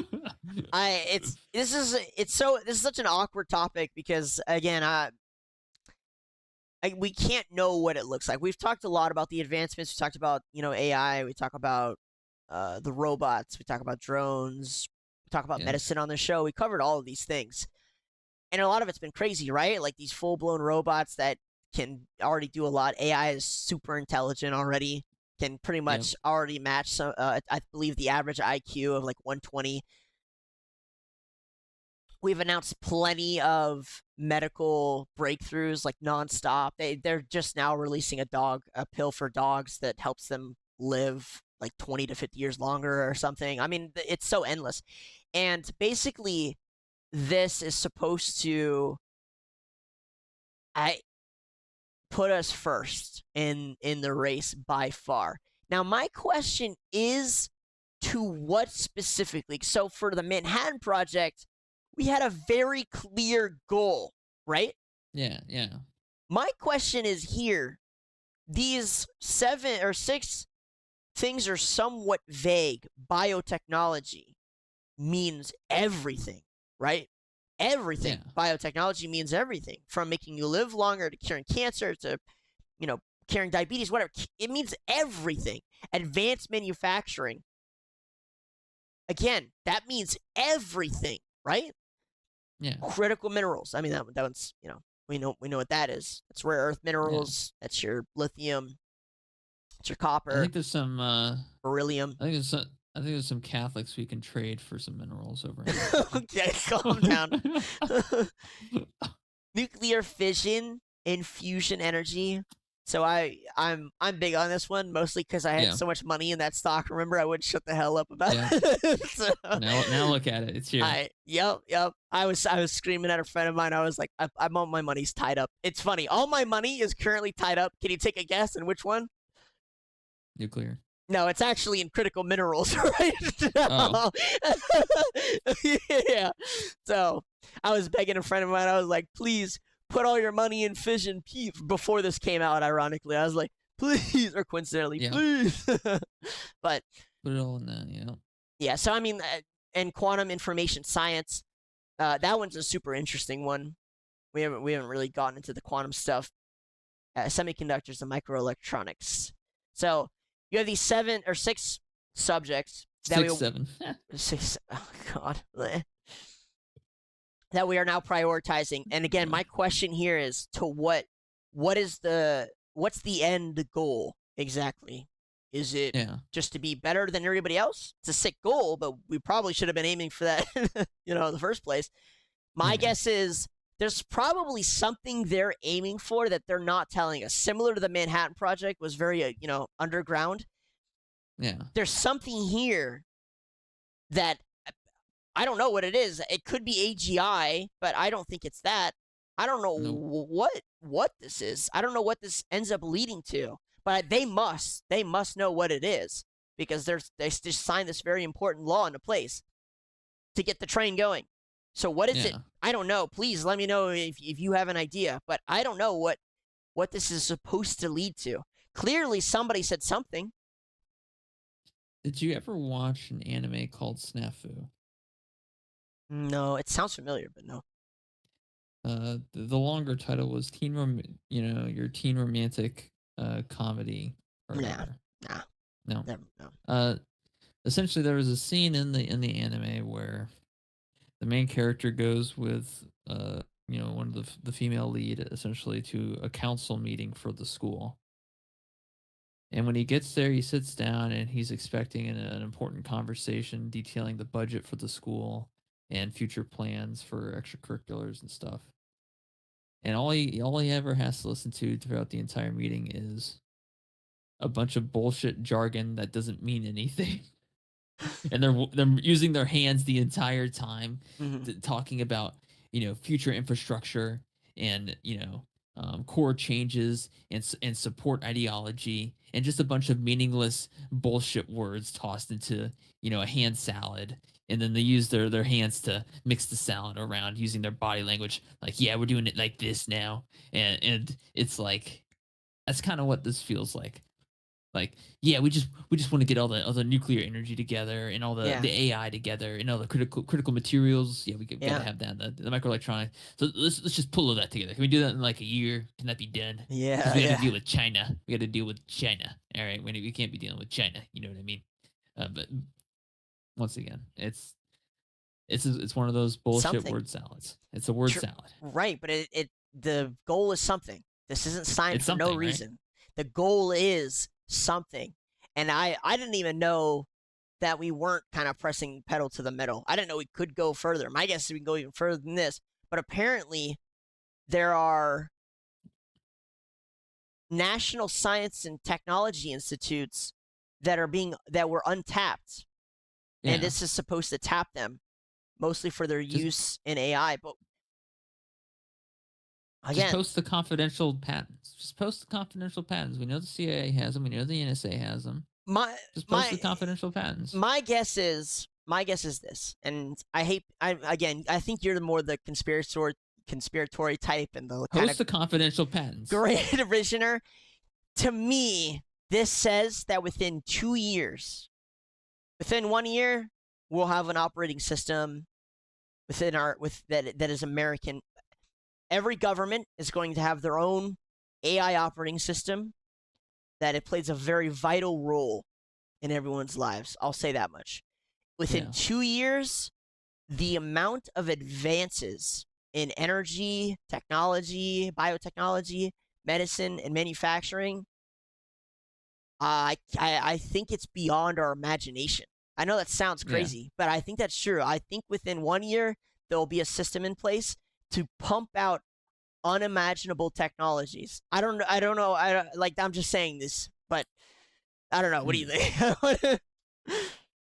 This is such an awkward topic because again, we can't know what it looks like. We've talked a lot about the advancements. We talked about AI. We talk about the robots. We talk about drones. We talk about Yeah. medicine on the show. We covered all of these things, and a lot of it's been crazy, right? Like these full blown robots that can already do a lot. AI is super intelligent already. Can pretty Yep. much already match some. I believe the average IQ of like 120. We've announced plenty of medical breakthroughs like nonstop. They're just now releasing a pill for dogs that helps them live like 20 to 50 years longer or something. I mean, it's so endless. And basically this is supposed to I put us first in the race by far. Now my question is, to what specifically? So for the Manhattan Project, we had a very clear goal, right? Yeah. Yeah. My question is here, these 7 or 6 things are somewhat vague. Biotechnology means everything, right? Everything. Yeah. Biotechnology means everything from making you live longer to curing cancer to, curing diabetes, whatever. It means everything. Advanced manufacturing. Again, that means everything, right? Yeah. Critical minerals. I mean, that one's, we know what that is. It's rare earth Yeah. minerals. That's your lithium. It's your I copper, think there's some. beryllium. I think there's some. I think there's some Catholics we can trade for some minerals over in Africa. Okay, calm down. Nuclear fission and fusion energy. So I'm big on this one, mostly because I had Yeah. so much money in that stock. Remember, I wouldn't shut the hell up about Yeah. it. So, Now look at it. It's here. yep. I was screaming at a friend of mine. I was like, I'm all my money's tied up. It's funny. All my money is currently tied up. Can you take a guess and which one? Nuclear. No, it's actually in critical minerals right Oh. now. Yeah. So I was begging a friend of mine. I was like, please put all your money in fission before this came out, ironically. I was like, please, or coincidentally, Yeah. please. But Put it all in that. Yeah. yeah, so I mean, and quantum information science, that one's a super interesting one. We haven't really gotten into the quantum stuff, semiconductors and microelectronics. So you have these 7 or 6 subjects that 6, 7. 6. Oh God, that we are now prioritizing. And again, my question here is to what's the end goal exactly? Is it Yeah. just to be better than everybody else? It's a sick goal, but we probably should have been aiming for that, in the first place. My Yeah. guess is there's probably something they're aiming for that they're not telling us. Similar to the Manhattan Project was very, underground. Yeah. There's something here that I don't know what it is. It could be AGI, but I don't think it's that. I don't know Nope. what this is. I don't know what this ends up leading to. But they must know what it is because they just signed this very important law into place to get the train going. So what is it? Yeah. I don't know. Please let me know if you have an idea. But I don't know what this is supposed to lead to. Clearly, somebody said something. Did you ever watch an anime called Snafu? No, it sounds familiar, but no. The longer title was your teen romantic comedy or Nah, whatever. nah, No. never, no. Uh, essentially, there was a scene in the anime where the main character goes with one of the female lead essentially to a council meeting for the school. And when he gets there, he sits down and he's expecting an important conversation detailing the budget for the school and future plans for extracurriculars and stuff. And all he ever has to listen to throughout the entire meeting is a bunch of bullshit jargon that doesn't mean anything. And they're using their hands the entire time Mhm. talking about future infrastructure and core changes and support ideology and just a bunch of meaningless bullshit words tossed into a hand salad, and then they use their hands to mix the salad around using their body language, like, yeah, we're doing it like this now. And it's like, that's kind of what this feels like, yeah, we just want to get all the nuclear energy together and all the Yeah. the AI together and all the critical materials. Yeah, we got to Yeah. have that, the microelectronic. So let's just pull all that together. Can we do that in like a year? Can that be done? Because Yeah. we got to Yeah. deal with China. We got to deal with China. All right, we can't be dealing with China. You know what I mean? But once again, it's one of those bullshit Something. word salads. It's a word Tr- salad. right, but it the goal is something. This isn't signed It's for no something, right? reason. The goal is something. And I didn't even know that we weren't kind of pressing pedal to the metal. I didn't know we could go further. My guess is we can go even further than this. But apparently there are national science and technology institutes that were untapped. And Yeah. this is supposed to tap them mostly for their Just use in AI. But Just again, post the confidential patents. Just post the confidential patents. We know the CIA has them. We know the NSA has them. my Just post my the confidential patents. my guess is this, and I think you're the conspiratorial type and the kind of Post the confidential patents. great visioner. To me, this says that within 1 year, we'll have an operating system that is American. Every government is going to have their own AI operating system that it plays a very vital role in everyone's lives. I'll say that much. Within Yeah. 2 years, the amount of advances in energy, technology, biotechnology, medicine, and manufacturing, I think it's beyond our imagination. I know that sounds Yeah. crazy, but I think that's true. I think within 1 year, there will be a system in place to pump out unimaginable technologies. I don't know. I'm just saying this, but I don't know. What do you Mm. think?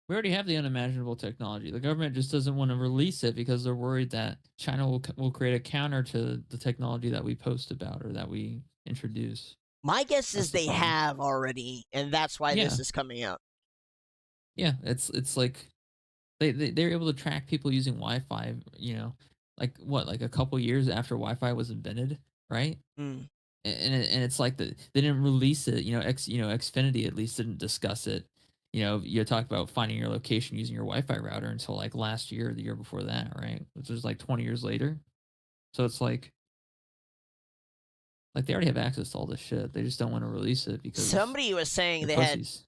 We already have the unimaginable technology. The government just doesn't want to release it because they're worried that China will create a counter to the technology that we post about or that we introduce. My guess is That's the they problem. have already, and that's why this Yeah. is coming out. Yeah. It's like they're able to track people using Wi-Fi. Like what, like a couple years after Wi-Fi was invented, right? Mm. And it's like they didn't release it. Xfinity at least didn't discuss it. You talk about finding your location using your Wi-Fi router until like last year or the year before that, right? Which was like 20 years later. So it's like they already have access to all this shit. They just don't want to release it because Somebody was saying they're they had pussies.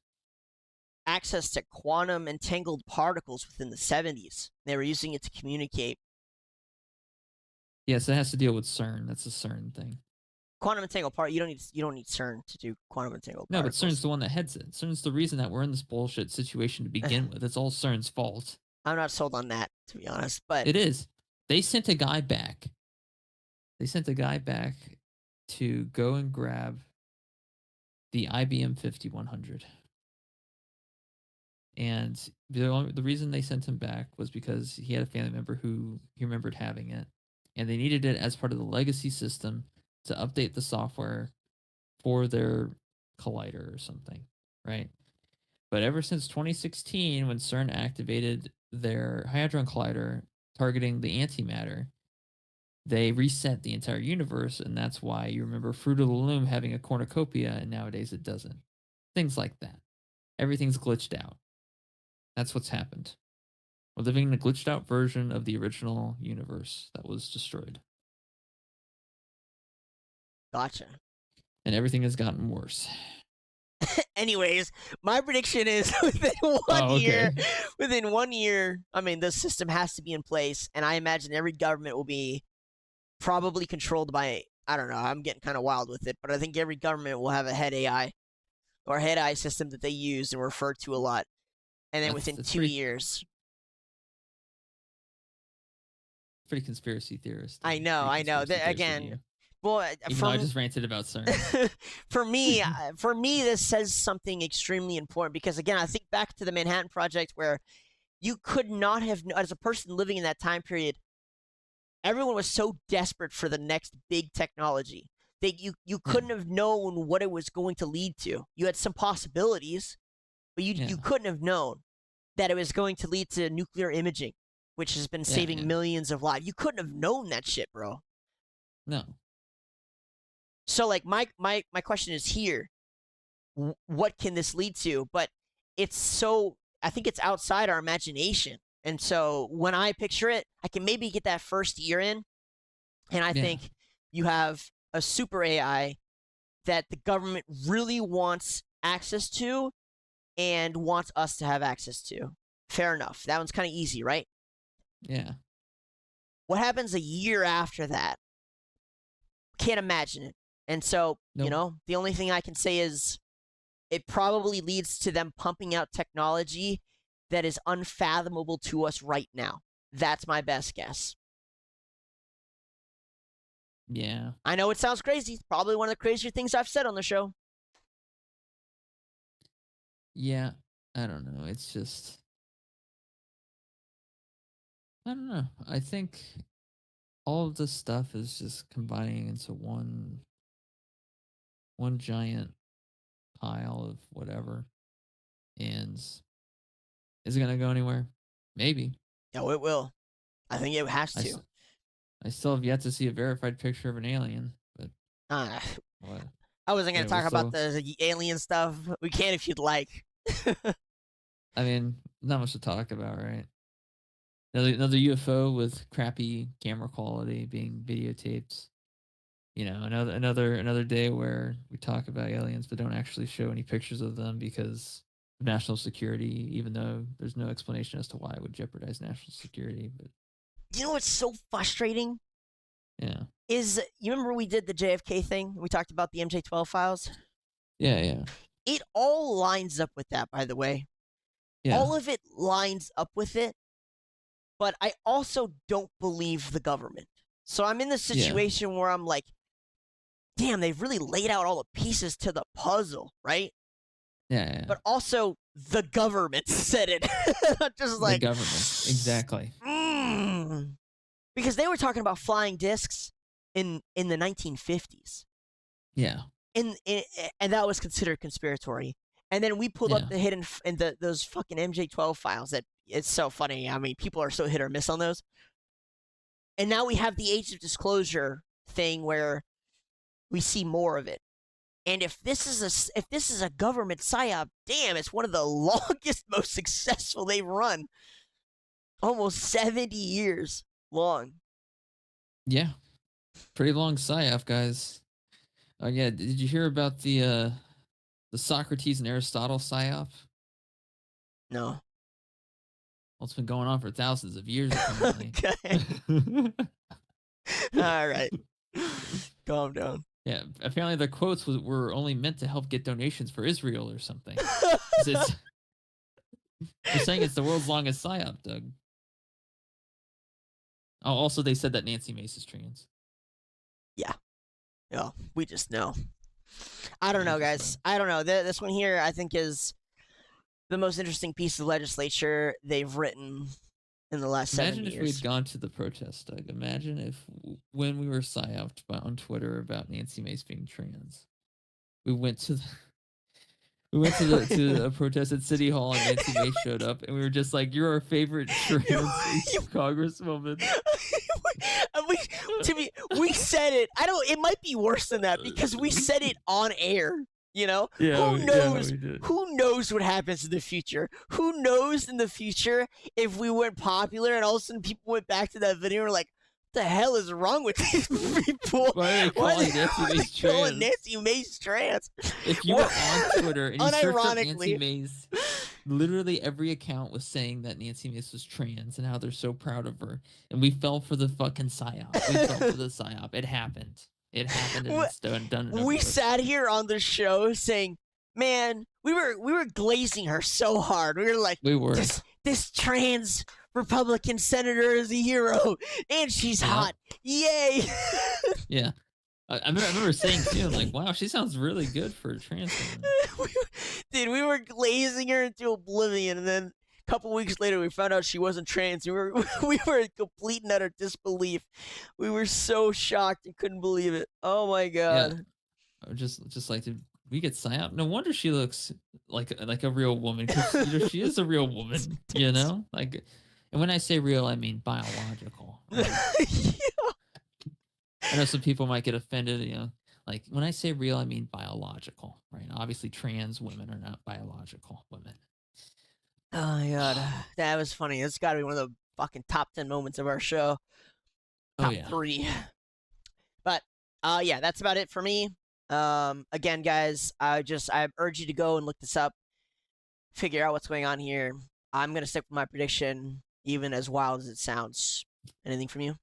access to quantum entangled particles within the 70s. They were using it to communicate. Yes, it has to deal with CERN. That's a CERN thing. Quantum entangled part. You don't need CERN to do quantum entangled No, but CERN's particles. the one that heads it. CERN's the reason that we're in this bullshit situation to begin with. It's all CERN's fault. I'm not sold on that, to be honest. But It is. They sent a guy back. They sent a guy back to go and grab the IBM 5100. And the reason they sent him back was because he had a family member who he remembered having it. And they needed it as part of the legacy system to update the software for their collider or something, right? But ever since 2016, when CERN activated their Hadron Collider targeting the antimatter, they reset the entire universe, and that's why you remember Fruit of the Loom having a cornucopia, and nowadays it doesn't. Things like that. Everything's glitched out. That's what's happened. We're living in a glitched out version of the original universe that was destroyed. gotcha. And everything has gotten worse. Anyways, my prediction is Oh, okay. within 1 year, I mean, the system has to be in place, and I imagine every government will be probably controlled by. I don't know. I'm getting kind of wild with it, but I think every government will have a head AI or head AI system that they use and refer to a lot. And then That's within that's two pretty years, pretty conspiracy theorist. I know, Pretty I know. conspiracy theorist of Again, you. well, Even though I just ranted about CERN. for me, this says something extremely important because again, I think back to the Manhattan Project where you could not have, as a person living in that time period, everyone was so desperate for the next big technology that you Yeah. couldn't have known what it was going to lead to. You had some possibilities, but you Yeah. couldn't have known that it was going to lead to nuclear imaging, which has been Yeah. saving Yeah. millions of lives. You couldn't have known that shit, bro. No. So like my question is here, what can this lead to? But it's so, I think it's outside our imagination. And so when I picture it, I can maybe get that first year in, and I Yeah. think you have a super AI that the government really wants access to and wants us to have access to. Fair enough. That one's kind of easy, right? Yeah. What happens a year after that? Can't imagine it. And so, Nope. the only thing I can say is it probably leads to them pumping out technology that is unfathomable to us right now. That's my best guess. Yeah. I know it sounds crazy. It's probably one of the crazier things I've said on the show. Yeah. I don't know. It's just I don't know. I think all of this stuff is just combining into one giant pile of whatever. And is it gonna go anywhere? Maybe. No, it will. I think it has I, to. s- I still have yet to see a verified picture of an alien, but Uh, what? I wasn't going Yeah, to we're talk about still. the alien stuff. We can if you'd like. I mean, not much to talk about, right? Another UFO with crappy camera quality being videotaped. Another day where we talk about aliens but don't actually show any pictures of them because of national security, even though there's no explanation as to why it would jeopardize national security. But You know what's so frustrating? yeah, Is you remember we did the JFK thing? We talked about the MJ12 files. yeah, yeah, It all lines up with that, by the way. yeah, All of it lines up with it, but I also don't believe the government. So I'm in this yeah, situation where I'm like, damn, they've really laid out all the pieces to the puzzle, right? yeah, yeah. But also the government said it. Just The like, government, exactly. mm. Because they were talking about flying discs in the 1950s. Yeah, And that was considered conspiratory. And then we pulled up yeah, the hidden and those fucking MJ12 files. That it's so funny. I mean, people are so hit or miss on those. And now we have the age of disclosure thing where we see more of it. And if this is a government psyop, damn, it's one of the longest, most successful they've run. Almost 70 years long. yeah. Pretty long psyop, guys. Oh yeah, did you hear about the Socrates and Aristotle psyop? No. Well, it's been going on for thousands of years, apparently. Okay. All right. Calm down. Yeah, apparently the quotes were only meant to help get donations for Israel or something. They're saying it's the world's longest psyop, Doug. Oh, also they said that Nancy Mace is trans. Yeah. Yeah. We just know. I don't We know, just guys. I don't know. This one here, I think, is the most interesting piece of legislature they've written in the last Imagine 7 if we years. had gone to the protest, Doug. Imagine if when we were psyoped on Twitter about Nancy Mace being trans, we went to the we went to a protest at City Hall and Nancy Mace showed up and we were just like, "You're our favorite trans congresswoman." we, we said it. I don't. It might be worse than that because we said it on air. Yeah, Who knows? we did. Who knows what happens in the future? Who knows in the future if we went popular and all of a sudden people went back to that video and were like, "What the hell is wrong with these people? Why are they calling Nancy Mace trans? Nancy Mace trans?" If you were on Twitter and you searched up Nancy Unironically. Mace, literally every account was saying that Nancy Mace was trans and how they're so proud of her. And we fell for the fucking psyop. We fell for the psyop. It happened. It happened and it's done and over We with. sat here on the show saying, "Man, we were glazing her so hard. We were like, We were. this trans Republican senator is a hero, and she's hot. Yay!" Yeah. I remember saying too, like, wow, she sounds really good for a trans woman. Dude, we were glazing her into oblivion, and then a couple weeks later, we found out she wasn't trans. We were in complete and utter disbelief. We were so shocked and couldn't believe it. Oh my Yeah, god. or just like, did we get psyop? No wonder she looks like a real woman, because she is a real woman. Like, and when I say real, I mean biological. Right? I know some people might get offended. Like, when I say real, I mean biological, right? Obviously, trans women are not biological women. Oh my god, that was funny. It's got to be one of the fucking top 10 moments of our show. Oh Top yeah. 3. But yeah, that's about it for me. Again, guys, I urge you to go and look this up, figure out what's going on here. I'm gonna stick with my prediction, even as wild as it sounds. Anything from you?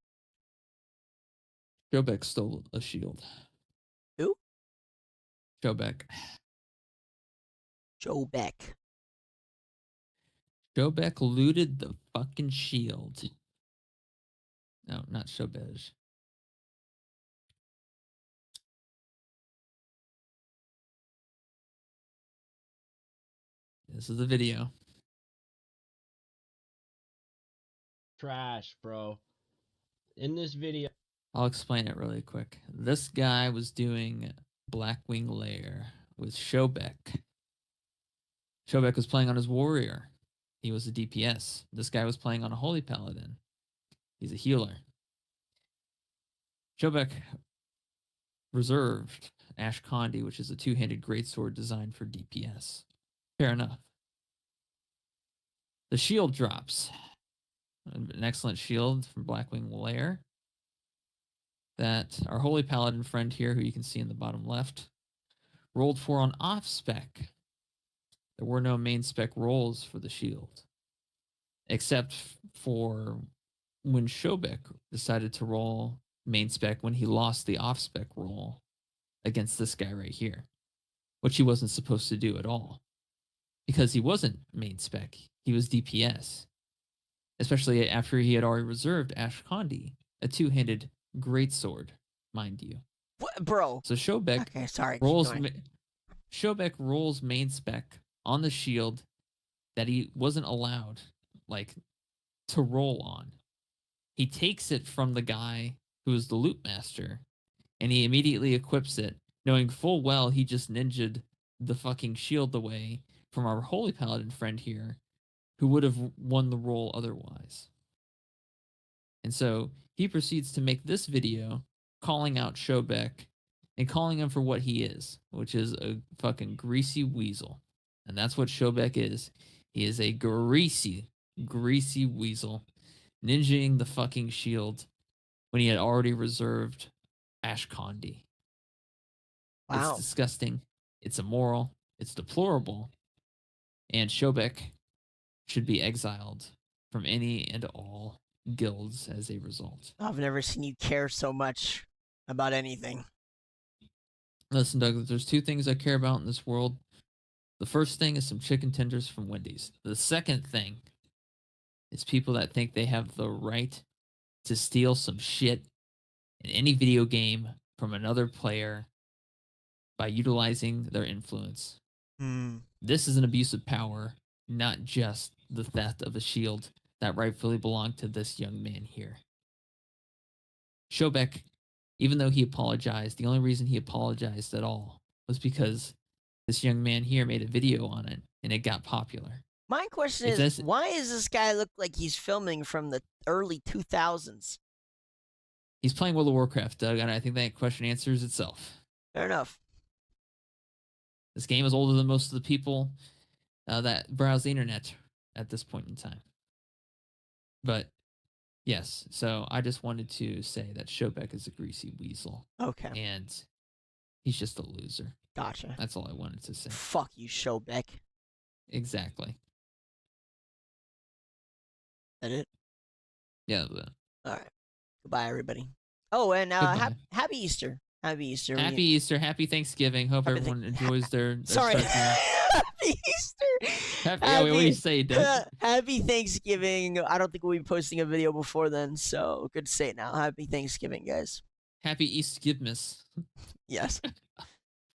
Jobeck stole a shield. Who? Jobeck. Joe Beck. Jobeck looted the fucking shield. No, not Showbez. This is the video. Trash, bro. In this video, I'll explain it really quick. This guy was doing Blackwing Lair with Showbeck. Showbeck was playing on his warrior. He was a DPS. This guy was playing on a holy paladin. He's a healer. Showbeck reserved Ash Condi, which is a two-handed greatsword designed for DPS. Fair enough. The shield drops. An excellent shield from Blackwing Lair that our holy paladin friend here, who you can see in the bottom left, rolled for on off spec. There were no main spec rolls for the shield, except for when Showbeck decided to roll main spec when he lost the off spec roll against this guy right here, which he wasn't supposed to do at all, because he wasn't main spec. He was DPS, especially after he had already reserved Ash Condi, a two-handed greatsword, mind you. What, bro? So Showbeck Okay, sorry. rolls. Showbeck rolls main spec on the shield that he wasn't allowed, like, to roll on. He takes it from the guy who is the loot master, and he immediately equips it, knowing full well he just ninja'd the fucking shield away from our holy paladin friend here, who would have won the roll otherwise. And so he proceeds to make this video calling out Showbeck and calling him for what he is, which is a fucking greasy weasel. And that's what Showbeck is. He is a greasy weasel, ninjaing the fucking shield when he had already reserved Ash Condi. Wow. It's disgusting. It's immoral. It's deplorable. And Showbeck should be exiled from any and all guilds as a result. I've never seen you care so much about anything. Listen, Doug, there's two things I care about in this world. The first thing is some chicken tenders from Wendy's. The second thing is people that think they have the right to steal some shit in any video game from another player by utilizing their influence. This is an abuse of power, not just the theft of a shield that rightfully belonged to this young man here. Showbeck, even though he apologized, the only reason he apologized at all was because this young man here made a video on it and it got popular. My question is, why does this guy look like he's filming from the early 2000s? He's playing World of Warcraft, Doug, and I think that question answers itself. Fair enough. This game is older than most of the people that browse the internet at this point in time. But yes, so I just wanted to say that Showbeck is a greasy weasel. Okay. And he's just a loser. Gotcha. That's all I wanted to say. Fuck you, Showbeck. Exactly. That it? Yeah. All right. Goodbye, everybody. Oh, and happy Easter. Happy Easter. Happy Easter. Happy Thanksgiving. Hope everyone enjoys their Sorry. Happy Easter. What do you say, Doug? Happy Thanksgiving. I don't think we'll be posting a video before then, so good to say it now. Happy Thanksgiving, guys. Happy Eastgibmas. Yes.